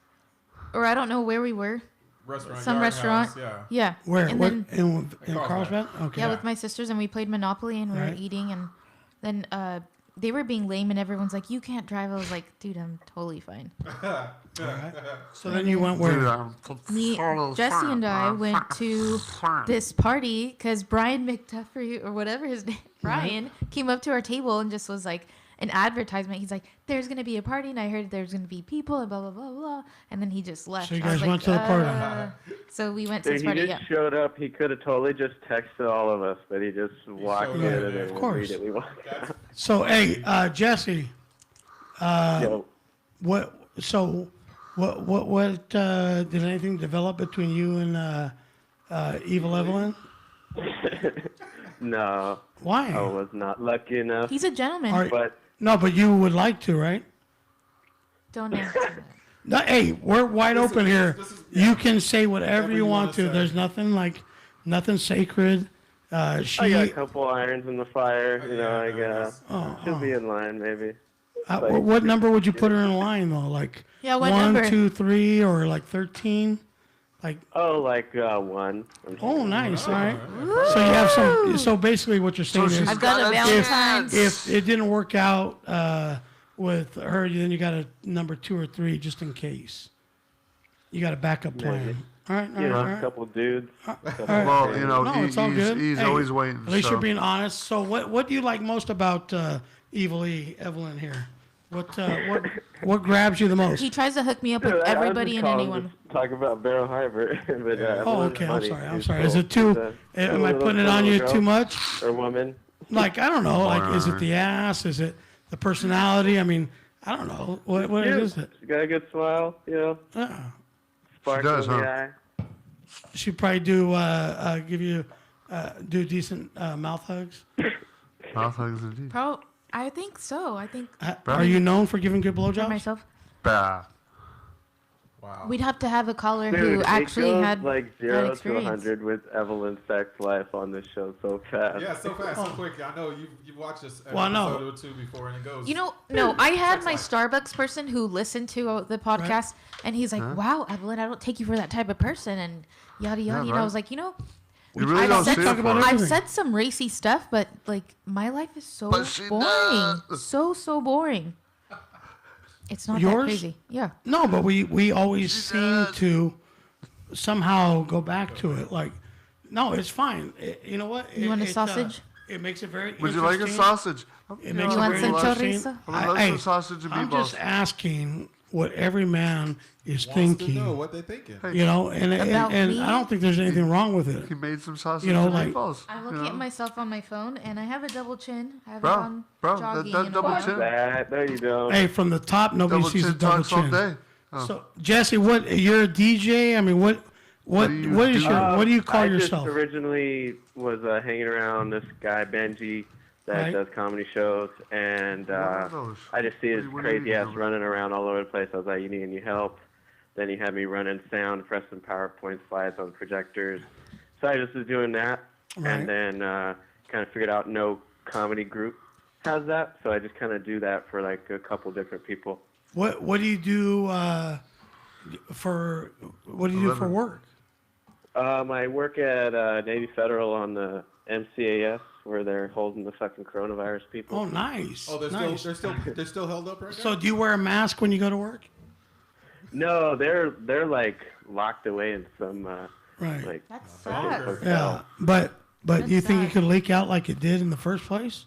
or I don't know where we were. Restaurant. Some yard restaurant. House, yeah. Yeah. Where? And What? then, In Carlsbad. Carlsbad? Okay. yeah, with my sisters, and we played Monopoly, and we were Right. eating, and then they were being lame, and everyone's like, "You can't drive." I was like, "Dude, I'm totally fine." So then you went Dude, where? I'm Me, Jesse, and I went to this party because Brian McDuffie or whatever his name, Brian, came up to our table and just was like an advertisement. He's like, "There's gonna be a party, and I heard there's gonna be people, and blah blah blah blah." And then he just left. So you I was guys like, went to the party. So we went to Dude, this he party. just Yeah. showed up. He could have totally just texted all of us, but he just walked showed in up, and man. then Of course. immediately walked out. So, hey, Jesse, Yo, what? So, what? Did anything develop between you and Evil Evelyn? no, Why? I was not lucky enough. He's a gentleman. Are- But No, but you would like to, right? Don't answer that. No, hey, we're wide This is- open here. this is- You can say whatever Whatever you you want wanna to. say. There's nothing sacred. I got a She. couple irons in the fire. You know, I got. Oh, She'll be in line, maybe. what number would you put her in line though? Like Yeah, what 1, number? 2, 3, or like 13? Like, Oh, like one. oh, nice. All right. So you have some. So basically, what you're saying she's is, I've got a Valentine's. if it didn't work out with her, then you got a number 2 or 3 just in case. You got a backup plan. Maybe. All right. All You right. know, All a right. couple dudes. couple Well, friends. you know, No, it's all good. he's Hey, always waiting. At least so. you're being honest. So what do you like most about Evil E, Evelyn here? What grabs you the most? He tries to hook me up with Dude, I was everybody just and calling anyone. to talk about Barrel Harbor, but Oh, it was okay. funny. I'm She's sorry. Is cool. it too? She's a Am I little putting it on you girl too much? Or woman. Like I don't know. Like is it the ass? Is it the personality? I mean, I don't know. What Yeah, is it? She's got a good smile, you know. Sparkle does, in the huh? eye. She probably do give you do decent mouth hugs. Mouth hugs indeed. I think so. I think Are you known for giving good for blowjobs? myself. Bah. Wow. We'd have to have a caller Dude, who it actually goes had like that 0 to experience. 100 with Evelyn's sex life on this show so fast. Yeah, so fast, so quick. I know you've watched this Well, I know. episode or two before, and it goes. You know, no, I had my Starbucks person who listened to the podcast, and he's like, "Wow, Evelyn, I don't take you for that type of person," and yada yada. And I right. was like, you know, You really I've don't said, see talk it about for everything. I've said some racy stuff, but like my life is so But she boring, does. so boring. It's not Yours? that crazy. Yeah. No, but we always seem does. to somehow go back to it. Like, no, it's fine. You know what? You want a It, sausage? It makes it very. Would you like a interesting. sausage? It makes You it want very some interesting. chorizo? I would love some sausage and I'm meatballs. just asking what every man is wants to thinking. know what they're thinking. You know, and About and me? I don't think there's anything wrong with it. He made some sausage You know, and like- meatballs. I'm you looking at know? myself on my phone, and I have a double chin. I have Bro, it on bro, jogging that and double all. chin. That, there you go. Hey, from the top, nobody Double sees a chin double talks all chin. day. Oh. So Jesse, what? You're a DJ. I mean, what? What do you what is do? your what do you call I yourself? just originally was hanging around this guy Benji that Right. does comedy shows, and are those? I just see his What do you crazy ass mean? running around all over the place. I was like, you need any help? Then he had me running sound, pressing PowerPoint slides on projectors. So I just was doing that, Right. and then kind of figured out no comedy group has that, so I just kind of do that for like a couple different people. What do you do for work? I work at Navy Federal on the MCAS where they're holding the fucking coronavirus people. Oh, nice. Oh, nice. they're still held up right now. So do you wear a mask when you go to work? No, they're like locked away in some Right. like That fucking sucks. hotel. Yeah, but That's you think it sad. could leak out like it did in the first place?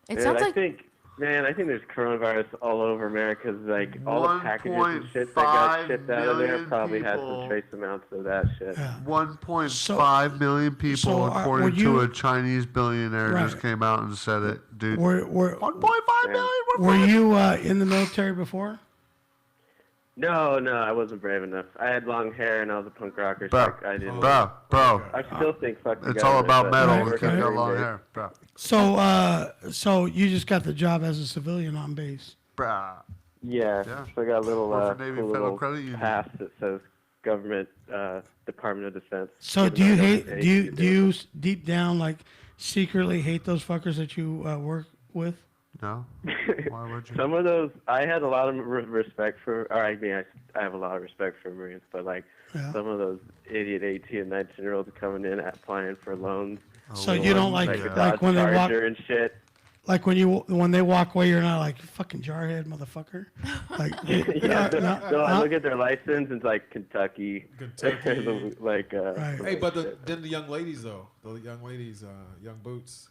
It And sounds I like think there's coronavirus all over America. 'Cause like all the packages and shit that got 1.5 shipped out of there million probably had people. some trace amounts of that shit. Yeah. 1.5 million people, so were according to you- a Chinese billionaire, just Right. came out and said it, dude. Were 1.5 million. were you in the military before? No, I wasn't brave enough. I had long hair and I was a punk rocker, so Bro, like, I didn't. bro. I still think fuck the It's all government, about but I metal. work Because on you got Green long Day. hair, bro. So you just got the job as a civilian on base. Bro. Yeah, Yeah. so I got a little, Work for Navy cool Federal little Credit Union. pass that says government, Department of Defense. So Even do you though I don't hate? hate Do you it. do you deep down like secretly hate those fuckers that you work with? No? Why would you? Some of those, I had a lot of respect for, or I mean, I have a lot of respect for Marines, but like Yeah. some of those idiot 18 and 19-year-olds coming in applying for loans. So you don't like a like when Dodge they walk Charger and shit. like when they walk away, you're not like fucking jarhead motherfucker. Like Yeah, so I huh? look at their license and it's like Kentucky. Kentucky. like, Right. Hey, but then the young ladies though, young boots,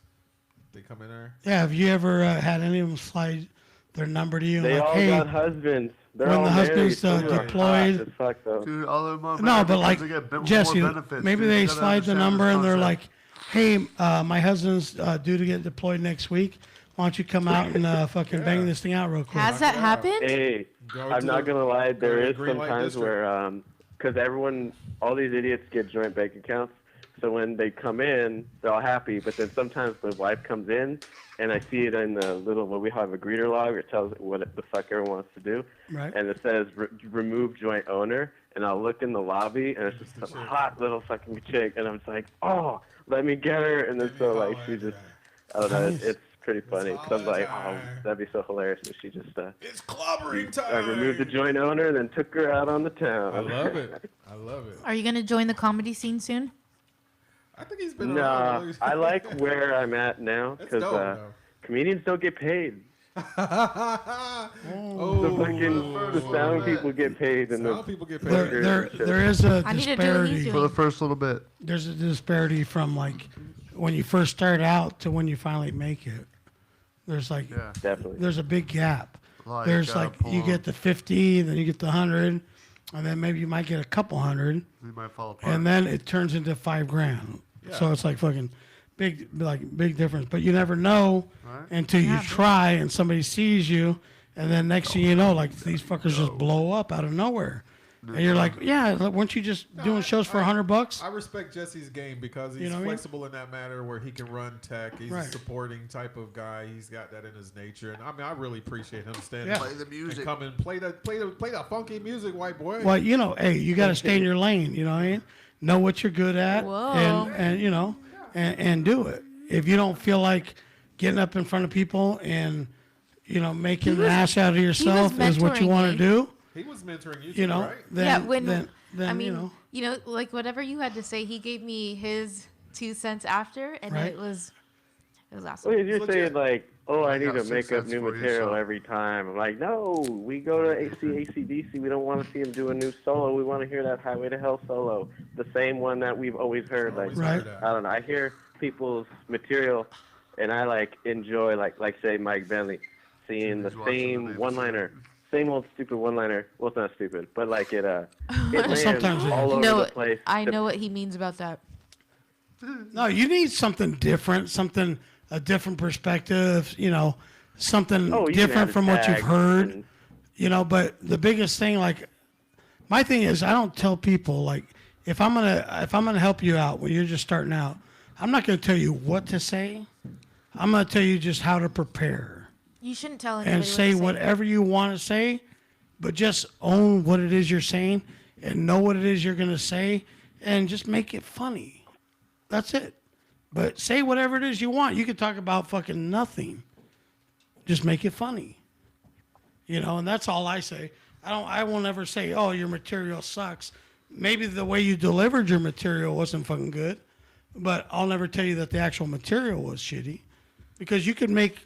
they come in there. Yeah, have you ever had any of them slide their number to you? And they like, all hey, got husbands. They're when all the husband's, married. Some are deployed- hot as fuck, though. Dude, all them no, but like they get more Jesse, benefits, maybe dude. they You gotta slide the understand number this and they're concept. like, hey, my husband's due to get deployed next week. Why don't you come out and fucking bang this thing out real quick? has that happened? Hey, Go I'm to not the- gonna lie. There go to is the green light sometimes district. where, because everyone, all these idiots get joint bank accounts. So when they come in, they're all happy. But then sometimes the wife comes in, and I see it in the little, what we have a greeter log. It tells it what the fuck everyone wants to do, Right. and it says remove joint owner. And I'll look in the lobby, and it's just some hot little fucking chick, and I'm just like, oh, let me get her. And then so like she just, I don't know, it's pretty funny. Because I'm like, oh, that'd be so hilarious if she just It's clobbering time. I removed the joint owner, then took her out on the town. I love it. I love it. Are you gonna join the comedy scene soon? I think he's been Nah, around. I like where I'm at now That's because dope, though. comedians don't get paid. Oh, The fucking the sound people get paid, and Sound the people get paid. There is a I need to do what disparity. he's For doing. the first little bit. There's a disparity from like when you first start out to when you finally make it. There's like Yeah. definitely. there's a big gap. Like, There's like you pull get the 50, then you get the 100, and then maybe you might get a couple hundred, We might fall apart. and then it turns into $5,000. So it's like fucking big difference. But you never know Right. until you try and somebody sees you, and then next thing you know, like these fuckers just blow up out of nowhere, and you're like, yeah, weren't you just doing shows for $100? I respect Jesse's game because he's You know what I mean? flexible in that matter where he can run tech. He's Right. a supporting type of guy. He's got that in his nature, and I mean, I really appreciate him standing Yeah. up Play the music. and come and play that funky music, white boy. Well, you know, hey, you got to stay in your lane. You know what I mean? Know what you're good at, Whoa. and you know, and do it. If you don't feel like getting up in front of people and you know making an ass out of yourself is what you mentoring want to me. do, He was mentoring you, you too, know, right? then Yeah, when then I mean, you know, like whatever you had to say, he gave me his 2 cents after, and Right. it was awesome. Well, you're It's saying legit. like, oh, I I need got to 6 make up cents new for you, material so- every time. I'm like, no, we go to ACDC. We don't want to see him do a new solo. We want to hear that Highway to Hell solo, the same one that we've always heard. Like, Always Right. heard that. I don't know. I hear people's material, and I like enjoy like say Mike Bentley, seeing the He's watching the same baby one-liner, same old stupid one-liner. Well, it's not stupid, but like it lands Sometimes it all is. over No, the place. I know what he means about that. no, you need something different, a different perspective, you know, something Oh, you can different add from what you've tags heard. and- You know, but the biggest thing, like, my thing is, I don't tell people, like, if I'm gonna help you out when you're just starting out, I'm not gonna tell you what to say. I'm gonna tell you just how to prepare You shouldn't tell anybody and say what to say. whatever you want to say, but just own what it is you're saying and know what it is you're gonna say, and just make it funny. That's it. But say whatever it is you want. You can talk about fucking nothing. Just make it funny. You know, and that's all I say. I won't ever say, "Oh, your material sucks." Maybe the way you delivered your material wasn't fucking good, but I'll never tell you that the actual material was shitty, because you could make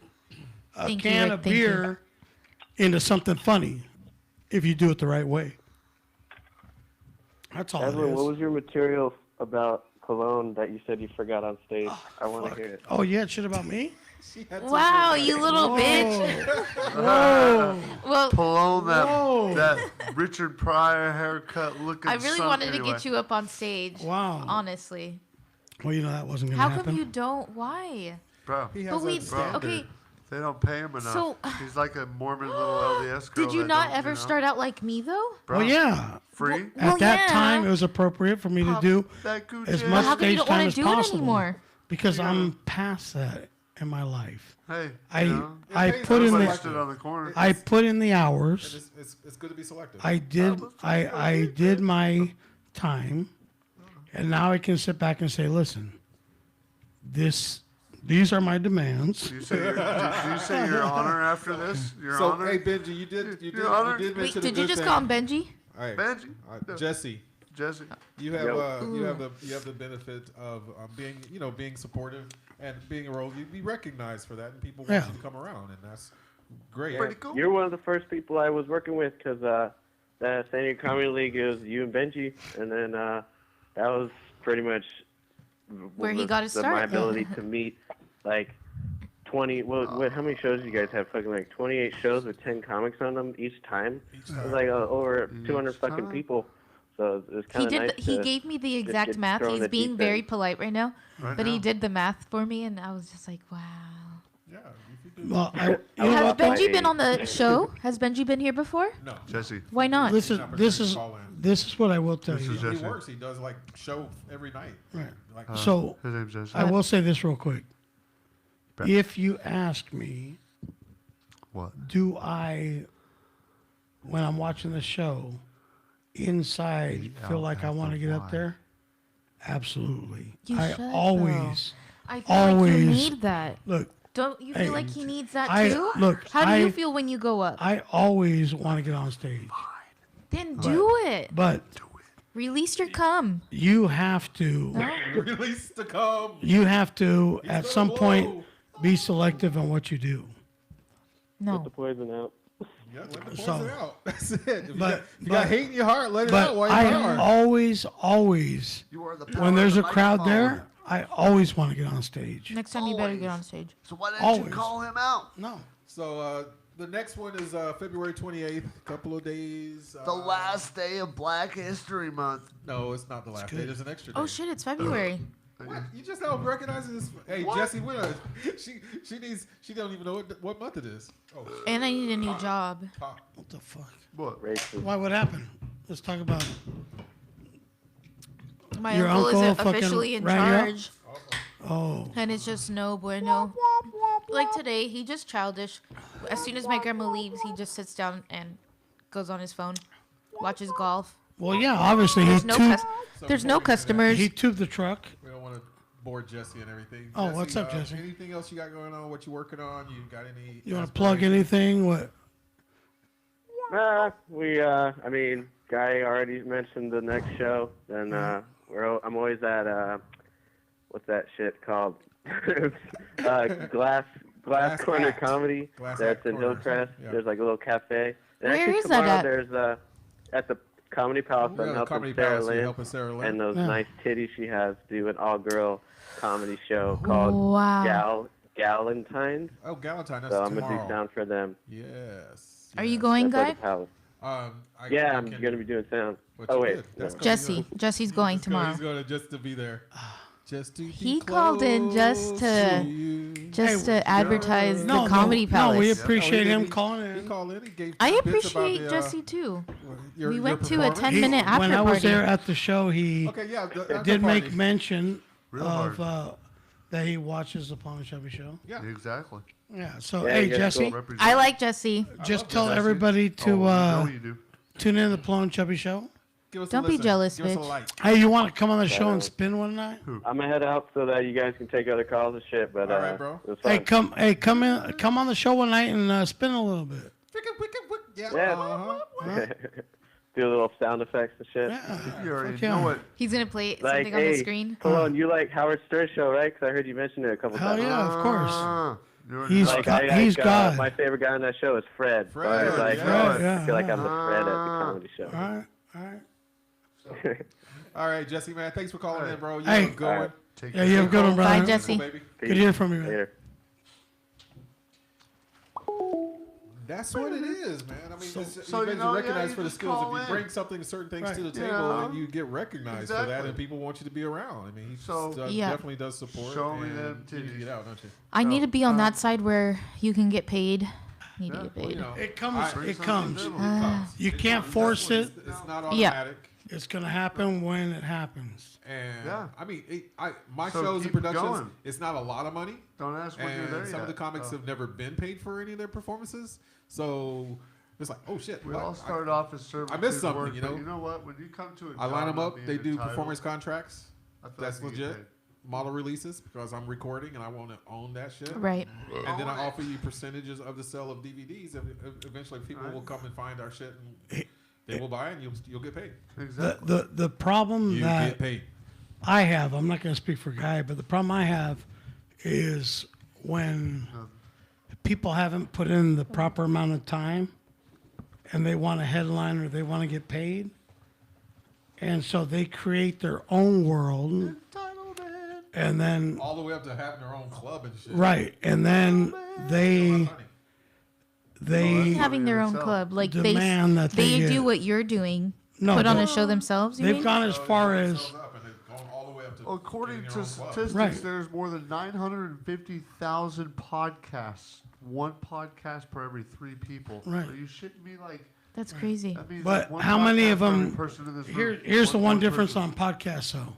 a can of beer into something funny if you do it the right way. That's all it Edwin, is. what was your material about Pelon that you said you forgot on stage? I want to hear it. Oh, you had shit about me? Wow, you little bitch. Whoa. Well, Pelon, that Richard Pryor haircut looking. I really wanted to get you up on stage. Wow. Honestly. Well, you know that wasn't going to How happen. come you don't? Why? Bro, But we, okay. they don't pay him enough. So- He's like a Mormon little LDS girl. Did you that not don't, ever you know? start out like me though? Bro, Oh, yeah. free? Well, At that yeah. time, it was appropriate for me to do That Gucci as ass- much How come you stage don't time wanna as do it possible. anymore? Because I'm past that in my life. Hey, I you know, I pays put in everybody the stood on the corner. I put in the hours. It's good to be selective. I did my time, and now I can sit back and say, listen, these are my demands. Do you say your honor after this? Your So, honor? hey Benji, you did Wait, mention did a you good just thing. call him Benji? All right. Benji? No. Jesse, Jesse. you have Yo. you have the benefit of being supportive and being a role. You'd be recognized for that, and people want Yeah. you to come around, and that's great. Pretty cool. You're one of the first people I was working with because the San Diego Comedy League, it was you and Benji, and then that was pretty much Where he got his my start. ability to meet like 20. What? How many shows do you guys have? Fucking like 28 shows with 10 comics on them each time. It was like over 200 fucking time. people. So it was He kind of did. nice. He to gave me the just exact get math. thrown He's at being deep very end. polite right now, Right but now. he did the math for me, and I was just like, wow. Yeah, if you do. Well, you know Has what, though? Benji been on the show? Has Benji been here before? No, Jesse. Why not? This is what I will tell This you. is he Jesse. works. He does like show every night. Right. Like So His name's Jesse. I will say this real quick. Bet. If you ask me, What? do I, when I'm watching the show, inside feel like I want to get up there? Absolutely. You I should, though. always I feel like you always- need that. look. Don't you Hey, feel like he needs that I- too? look, How do I- you feel when you go up? I always want to get on stage, Then do it. but Release your cum. you have to. release the cum. You have to at gonna some blow. point be selective on what you do. Put the No. poison out. Yeah, let the poison So- out. That's it. If you But- got- if you got hate in your heart, let it out But while I you're hard. always, You are the when there's a crowd there, I always want to get on stage. Next time you better get on stage. So why didn't Always. you call him out? No. So the next one is February 28th. A couple of days. The last day of Black History Month. No, it's not the last day. There's an extra day. Oh shit! It's February. What? You just now recognizing this? Hey, Jesse, she don't even know what month it is. Oh, And I need a new job. top. What the fuck? What? Racist. Why? What happened? Let's talk about it. My Your uncle uncle isn't fucking officially in ran you up? charge, Oh, and it's just no bueno. Like today, he just childish. As soon as my grandma leaves, he just sits down and goes on his phone, watches golf. well, yeah. Obviously, There's no customers. he tubed the truck. We don't want to bore Jesse and everything. Oh, what's up, Jesse? Anything else you got going on? What you working on? You got any? You want to plug anything? What? I mean, Guy already mentioned the next show. Then I'm always at what's that shit called? Glass Corner Act. Comedy. Glass That's Act in Corner, Hillcrest. yeah. There's like a little cafe. And Where actually is that tomorrow at? There's at the Comedy Palace. Yeah, I'm helping Comedy Sarah Palace. You're Lynn helping Sarah Lynn. and those Yeah. nice titties she has do an all-girl comedy show called Wow. Galentine's. Oh, Galentine. That's So I'm tomorrow. gonna do sound for them. Yes. Are you yes. going, That's at guy? the Palace. Yeah, I'm gonna be doing sound. What Oh you wait, did. That's no. gonna be Jesse. Jesse's going He's tomorrow. going to just to be there. He called in just to advertise the Comedy Palace. No, we appreciate him calling in. He called in. He gave I bits about appreciate the, Jesse too. your We went to a performance. 10-minute after When party. I was there at the show, he Okay, yeah. did make mention Real of hard. that he watches the Pelon and Chubby show. Yeah. Exactly. Yeah. So Yeah, hey, you guys Jesse, go I like Jesse. just tell everybody to you know you do. tune in to the Pelon and Chubby show. Give us a Don't be listen. jealous, Give us a bitch. like. Hey, you want to come on the show and spin one night? I'm gonna head out so that you guys can take other calls and shit. But All right, bro. it was Hey, fun. come on the show one night and spin a little bit. Yeah. Yeah. Uh-huh. Do a little sound effects and shit. Yeah. You already Fuck yeah. know what. He's gonna play Like, something on hey, the screen. Pelon, you like Howard Stern show, right? Because I heard you mention it a couple Hell times. yeah, of course. You already He's know. Like, God- I he's God. My favorite guy on that show is Fred. So I was Fred, like, yeah. I feel like I'm the Fred at the Ah. comedy show. All right. All right, Jesse, man. Thanks for calling in, bro. You Hey. have a good one. Take Yeah, you have a good one, brother. Bye, Jesse. Baby. Good to hear from you, man. Later. That's what it is, man. I mean, So you you guys know, are recognized you for the just skills. call If you in. bring something, certain things to the Right. table, Yeah. and you get recognized for that, Exactly. and people want you to be around. I mean, he So- Yeah. definitely does support. Show me and them you need to titties. get out, don't you? I need to be on um, that side where you can get paid. Need to Yeah, get Well, paid. you know, It comes. I- It comes. it comes. You It can't comes. force That's it. what It's not Yeah. automatic. It's gonna happen when it happens. And Yeah. I mean, my So shows and keep productions, going. it's not a lot of money. Don't ask when you're And there some of the yet. comics have never been paid for any of their performances. So it's like, oh shit. We like, all start off as service. I missed something, work, you but know? You know what? When you come to a I line job them of up. being They do entitled, performance contracts. I feel That's like you get legit. paid. Model releases because I'm recording and I want to own that shit. Right. And then I offer you percentages of the sale of DVDs. And eventually, people will come and find our shit and they will buy, and you'll get paid. Exactly. The problem You that get paid. I have, I'm not going to speak for Guy, but the problem I have is when people haven't put in the proper amount of time and they want a headline or they want to get paid. And so they create their own world and then, All the way up to having their own club and shit. right. And then they Having their own club, like Demand that they do get- what you're doing. No, put on but a show themselves. You they've mean? gone as far as, According to statistics, Right. there's more than 950,000 podcasts. One podcast per every 3 people. Right. Are you shitting me? Like, That's crazy. that means but like one how many podcast of per every them, person in this here, room. here's the one difference person. on podcasts though.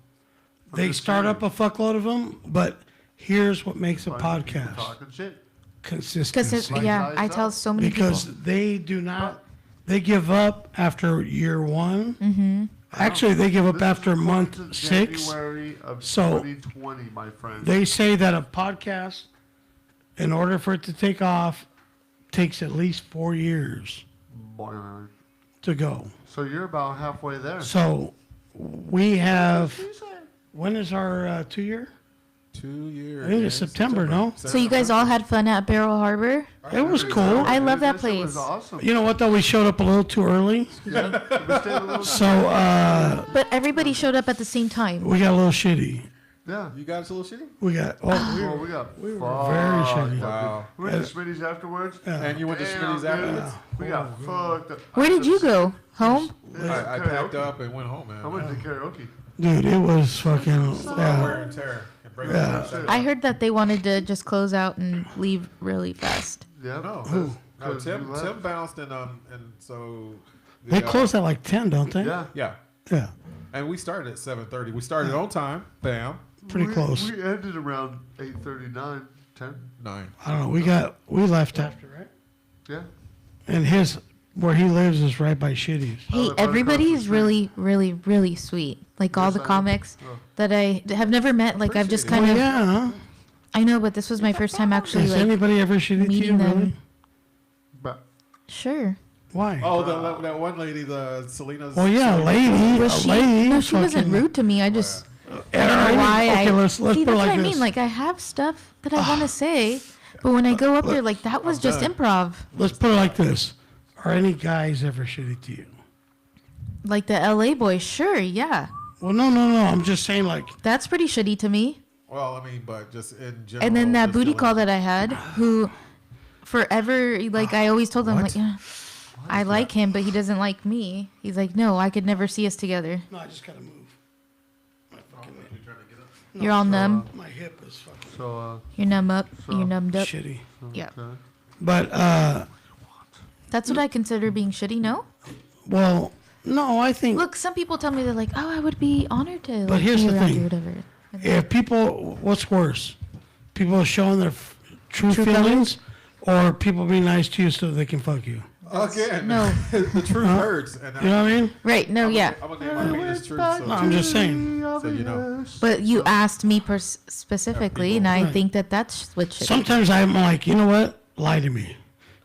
They just start saying. up a fuckload of them, but here's what makes a Bunch of people podcast. talking shit. Consistency. Because yeah, I tell so many Because people. they do not, they give up after year 1. Mm-hmm. Actually, they give up This after is according month to 6. January of So, 2020, my friend. They say that a podcast, in order for it to take off, takes at least 4 years to go. So you're about halfway there. So we have, when is our 2 year? 2 years. I think it's September, no? So you guys all had fun at Barrel Harbor. It was cool. I love that It place. was awesome. You know what though? We showed up a little too early. Yeah, we stayed a little- So But everybody showed up at the same time. we got a little shitty. yeah. You got us a little shitty? We got, Oh, we got we were very shitty. Wow. We went to Smitty's afterwards. And you went to Damn, Smitty's dude. afterwards? We got fucked up. Where did you go? Home? I packed up and went home, man. I went to karaoke. Dude, it was fucking, Wear yeah. and tear. And break Yeah. it. I heard that they wanted to just close out and leave really fast. Yeah. No, Who? no. 'Cause Tim you left. Tim bounced and so They close at like 10, don't they? Yeah. Yeah, Yeah, and we started at 7:30. We started on time. Bam, pretty close. We ended around 8:39, 10. 9. I don't know. We left after, right? Yeah. And where he lives is right by Shitty's. Hey, they're both everybody across the is street. really, really, really sweet. Like all Yes, the I know. comics Oh. that I have never met. Like I've just Appreciate kind Well, of. yeah. I know, but this was my first time actually Has like anybody ever shitty to you, meeting them. really? But Sure. Why? Oh, that one lady, the Selena's. Well, yeah, a lady. Was a she? lady. No, she wasn't fucking- rude to me. I just. I Alright, don't know why. Okay, let's See, put it that's like what I this. mean. Like I have stuff that I want to say, but when I go up there, like that was just improv. Let's put it like this. Are any guys ever shitty to you? Like the LA boy, sure, yeah. Well, no. I'm just saying, like, That's pretty shitty to me. Well, I mean, but just in general. And then that just booty dealing- call that I had, who forever, like I always told him, What? like, yeah, I like him, but he doesn't like me. He's like, no, I could never see us together. no, I just gotta move. You're all numb. My hip is fucking So, You're numb up. So- You're numbed up. shitty. Yeah. okay. But That's what I consider being shitty. No. well, no, I think Look, some people tell me they're like, "Oh, I would be honored to." But like, here's be the around thing. you, whatever. if people, what's worse, people showing their true True feelings, or people being nice to you so they can fuck you. Again, No. the truth hurts. And You know what I mean? Right. No. Yeah. I'm gonna get my penis truth. So, No, I'm just saying. so you know. But you asked me specifically, and I Right. think that's what should. Sometimes I'm like, you know what? Lie to me.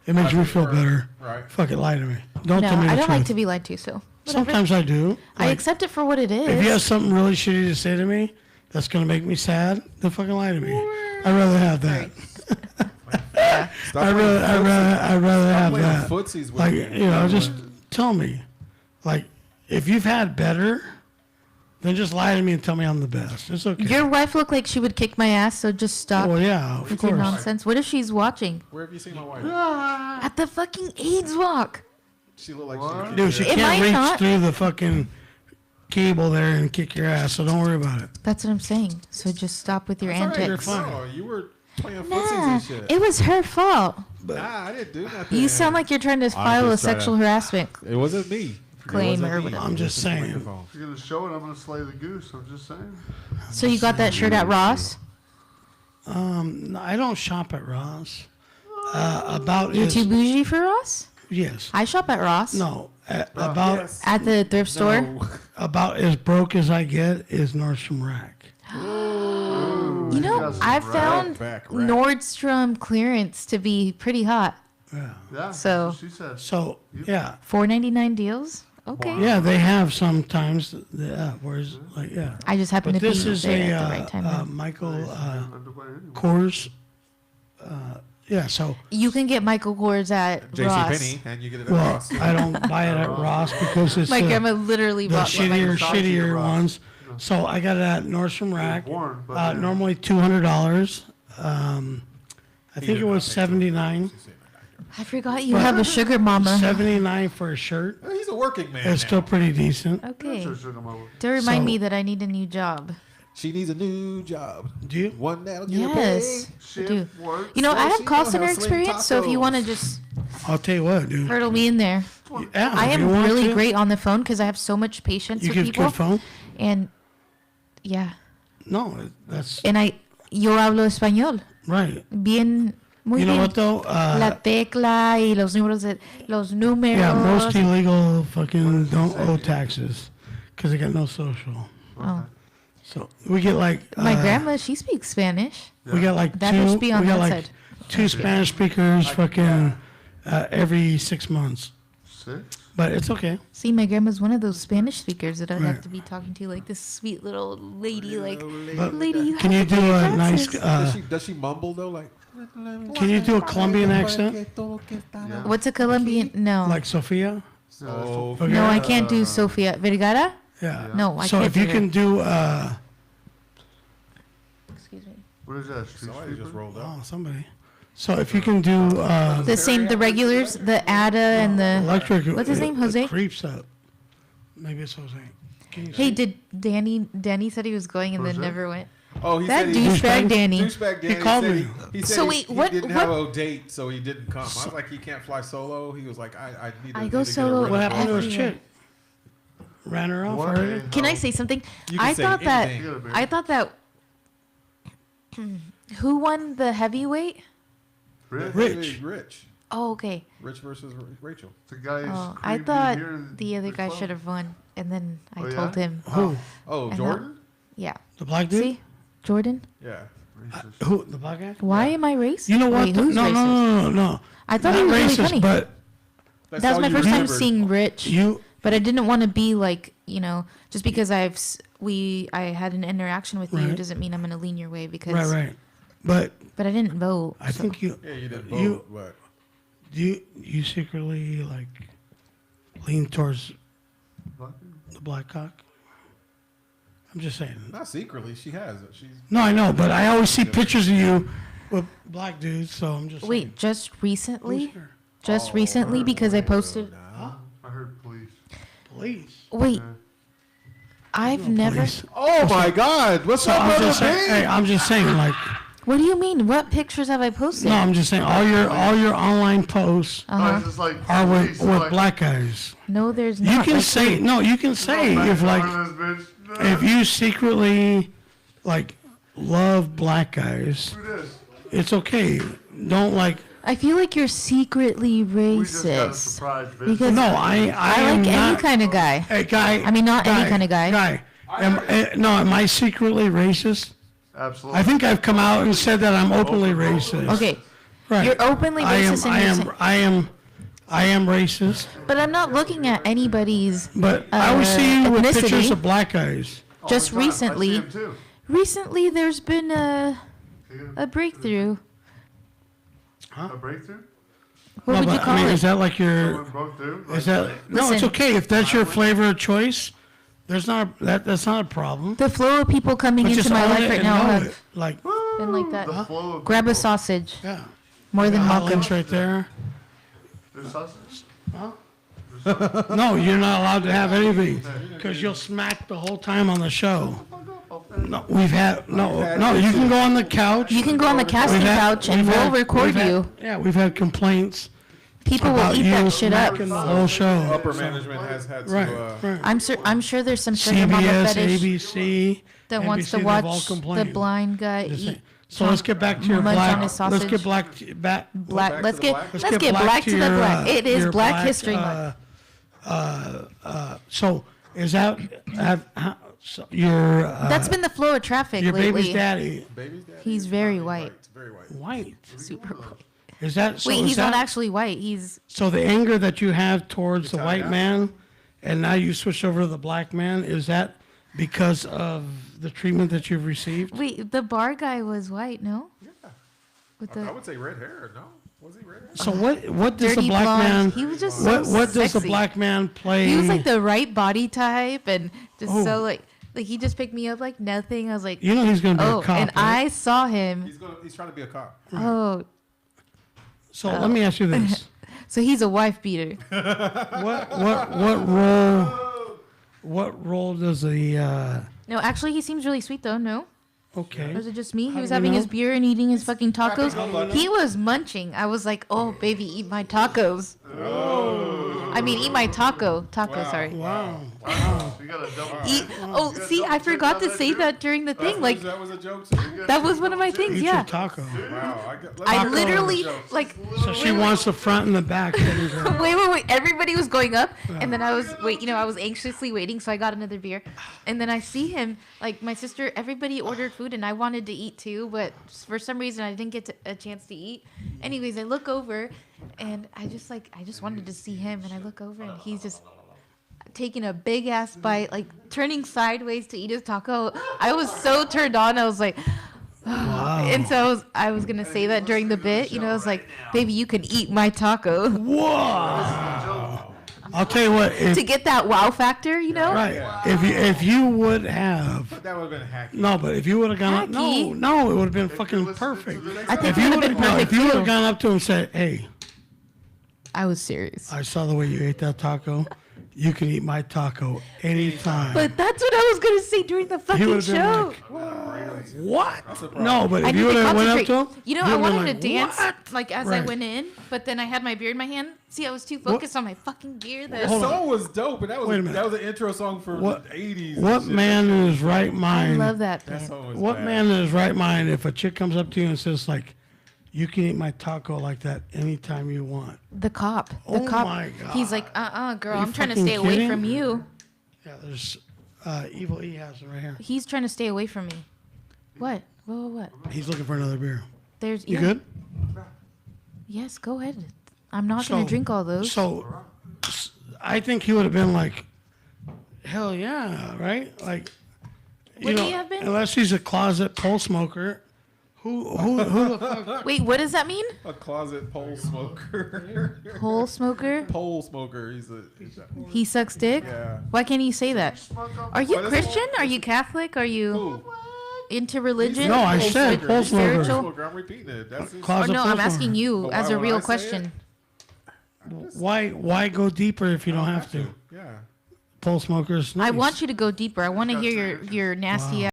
It makes me feel better. Right. Fuck it, lie to me. Don't No, tell me the I don't truth. like to be lied to. So. Whatever. Sometimes I do. I Like, accept it for what it is. if you have something really shitty to say to me that's gonna make me sad, then fucking lie to me. I'd rather have that. Stop I'd playing rather have playing that. footsies with Like, me. you know, just tell me. Like, if you've had better, then just lie to me and tell me I'm the best. It's okay. Your wife looked like she would kick my ass, so just stop Well, yeah, of with your course. nonsense. What if she's watching Where have you seen my wife? at the fucking AIDS walk? She looked like What? she. Dude, she Am I can't reach not- through the fucking cable there and kick your ass, so don't worry about it. That's what I'm saying. So just stop with your That's all right, you're antics. fine. No, you were playing footsies Nah, and shit. it was her fault. Nah, I didn't do nothing. You sound like you're trying to file a just trying to- sexual harassment. it wasn't me. Claim It wasn't or me. whatever. I'm just It's a saying. microphone. If you're gonna show it, I'm gonna slay the goose. I'm just saying. So you got that shirt at Ross? No, I don't shop at Ross. About You're is, too bougie for Ross? yes. I shop at Ross. No, about Yes. At the thrift store? No. about as broke as I get is Nordstrom Rack. You know, got some I've rack. found Back, rack. Nordstrom clearance to be pretty hot. Yeah. So- that's what she said. So yeah, $4.99 deals? Okay. yeah, they have sometimes. Whereas like yeah, I just happen but to be this is there a at the right time. Michael Underwear anyway. Kors. Yeah, so You can get Michael Kors at JC Ross. Penney, and you get it at well, Ross. I don't buy it at Ross because it's My grandma literally the bought one. shittier Ross. ones. So I got it at Nordstrom Rack. Worn, but yeah. Normally $200. I think it was 79. I forgot you have a sugar mama. 79 for a shirt. He's a working man. It's now. still pretty decent. Okay. Just took 'em over. To remind So- me that I need a new job. She needs a new job. Do you? One that'll get her Yes. paid. I Shift do. work. You know, I Well, have she call know center how to sling experience, so if you tacos. want to just I'll tell you what, dude. hurdle me in there. Yeah, I if you am want really to, great on the phone because I have so much patience You with give people. good phone? And yeah, No, that's and yo hablo español. right. Bien, muy You know bien. what though? La tecla y los números. Yeah, most illegal fucking don't owe taxes because they got no social. Oh. So we get like My grandma, she speaks Spanish. we got like That two. must be on we got that like side. two Spanish speakers fucking every 6 months. 6. But it's okay. See, my grandma's one of those Spanish speakers that I'd have Right. to be talking to, like this sweet little lady, like, But lady, you can have you to do pay a nice? taxes." Does she mumble though? Like, Can you do a Colombian accent Yeah. What's a Colombian? No. like Sophia? oh, Okay. No, I can't do Sofia Vergara. Yeah. No, I So can't if you do can it. do Excuse me. What is that? Street somebody just sweeper? rolled up. oh somebody. So if you can do The same, the regulars, the Ada and the. electric, What's his name, it Jose? creeps up. Maybe it's Jose. Can you Hey, see? did Danny said he was going and then Jose? never went. Oh, he That said he douchebag Danny. douchebag Danny called said me. He said So he, wait, he what- didn't what- have a date, so he didn't come. I was like, he can't fly solo. He was like, I need to. I go need to get a solo rhythm What happened to his everywhere. chick? Ran her off What already? the Can I hell? say something? You can I say thought that. anything. You got a beard? I thought that. Who won the heavyweight? Rich. Rich. Rich. Oh, okay. Rich versus Rachel. The guy who's Oh, I creepy thought here in the other guy club. should have won, and then I Oh, yeah? told him. Who? Oh, I Jordan? Yeah. The black dude? See, Jordan. Yeah. Racist. Who? The black guy? Why am I racist? You know what? Wait, though? who's no, racist? no. I thought Not he was really racist, funny. but That was all my you first time remembered. seeing Rich, you. but I didn't want to be like, just because I had an interaction with you Right. doesn't mean I'm gonna lean your way because. Right. But But I didn't vote. I so- think you Yeah, you didn't You- vote, but you secretly like lean towards What? the black cock. I'm just saying. not secretly. She has it. She's No, I know, but I always see pictures of you with black dudes, so I'm just saying. Wait, just Who's recently? here? Just recently because I posted. I heard police. Police. Wait, Yeah. I've never. Police. Oh my God! What's up, I'm brother? just saying. Hey, I'm just saying, like. What do you mean? What pictures have I posted? No, I'm just saying all your online posts No, it's just like are police, with like, black guys. No, there's not. You can Like, say no. You can say if like if you secretly like love black guys, it's okay. Don't like. I feel like you're secretly We just got a racist. surprise visit. Because No, I am like any not. kind of guy. Hey, guy. I mean, not any kind of guy. Guy. Am I secretly racist? Absolutely. I think I've come out and said that I'm openly racist. Okay, Right. you're openly racist, I am racist. but I'm not looking at anybody's. But I always see you with ethnicity. pictures of black guys. Just All the time. I see recently, him too. recently there's been a breakthrough. A breakthrough? What would you call is it? that like your? Someone broke through? Is that no? It's Listen. okay if that's your flavor of choice. There's not that's not a problem. The flow of people coming But into just my own life it right and now know have it. Like been like that. The flow of Grab a people. sausage. yeah, More than hot welcome. links right there. There's sausage? No, you're not allowed to have anything because you'll smack the whole time on the show. No, we've had no. You can go on the couch. You can go on the casting couch and we'll record you. Yeah, we've had complaints. People will about eat you that shit up. smacking the whole show. Upper management has had to. Right, right. I'm sure there's some sugar mama CBS, fetish ABC, that wants to NBC, they've all watch the complained. blind guy Just eat. saying. So let's get back to your munch on black. his Let's sausage. get back. Black. back Let's to the get black? let's get black to the your, black. It is your Black History Month. So is that so your That's been the flow of traffic your lately. baby's daddy Baby's daddy? He's very white. Very white. white? Super white. Is that so? Wait, is he's not that- actually white. He's So the anger that you have towards the white Italian. man, and now you switch over to the black man, is that because of the treatment that you've received? wait. The bar guy was white, no? Yeah. With I the would say red hair. No, was he red hair? So what does dirty the black blonde. man? He was just so What does the sexy. black man play? He was like the right body type and just Oh. so like he just picked me up like nothing. I was like, You know he's gonna be oh, a cop. and right? I saw him. He's trying to be a cop. Oh, So let me ask you this: so he's a wife beater. what role does the No, actually, he seems really sweet though. No, okay? or is it just me? He was do you having his know? beer and eating his fucking tacos. He was munching. I was like, oh baby, eat my tacos. I mean, eat my taco. Taco, sorry. Wow. You got a double. Eat. Oh, see, I forgot to say that during the thing. Like That was a joke too. that was one of my things. Eat Yeah. your taco. Wow. I literally like. So she wants the front and the back. Wait. Everybody was going up, and then I was I was anxiously waiting, so I got another beer, and then I see him. Like my sister, everybody ordered food, and I wanted to eat too, but for some reason I didn't get a chance to eat. Anyways, I look over, and I just wanted to see him, and I look over, and he's just taking a big ass bite, like turning sideways to eat his taco. I was so turned on. I was like. And so I was gonna say that during the bit, I was like, "Baby, you can eat my taco." Whoa! I'll tell you what. To get that wow factor, Right. If you would have. That would have been hacky. No, but if you would have gone up, Hacky? no, it would have been fucking perfect. I think If it you would have would been have, no, perfect if you would too. have gone up to him and said, "Hey, I was serious. I saw the way you ate that taco. You can eat my taco anytime." But that's what I was gonna say during the He fucking would have been show. like, "What?" No, but I if need you would to have went up concentrate. to him, I you'd have been wanted like, to dance "What?" like as I Right. went in, but then I had my beer in my hand. See, I was too focused on my fucking beer. The That Hold on. song was dope, and Wait a minute. that was an intro song for What- the 80s. What and shit. man in his right I mind? love that That band. song was What bad. man in his right mind, if a chick comes up to you and says like, "You can eat my taco like that anytime you want"? The cop. The Oh cop. my He's like, girl, Are you I'm trying to fucking stay away kidding? from you. Yeah, there's Evil E has it right here. He's trying to stay away from me. What? What? He's looking for another beer. There's. You yeah. good? Yes, go ahead. I'm not gonna drink all those. So, I think he would have been like, "Hell yeah!" Right? Like, Would he have been? Unless he's a closet pole smoker. Who the fuck? Wait, what does that mean? A closet pole smoker. Pole smoker? Pole smoker. He's a He sucks dick? yeah. Why can't he say that? Are you What is Christian? Are you Catholic? Are you Who? into religion? No, I Pole said smoker. pole He's a smoker. Spiritual? smoker. I'm repeating it. That's his, Or Closet no, pole I'm asking smoker. you But as why a would real I say question. Why go deeper if you don't have to? yeah. pole smokers. I Nice. want you to go deeper. I want to hear your nasty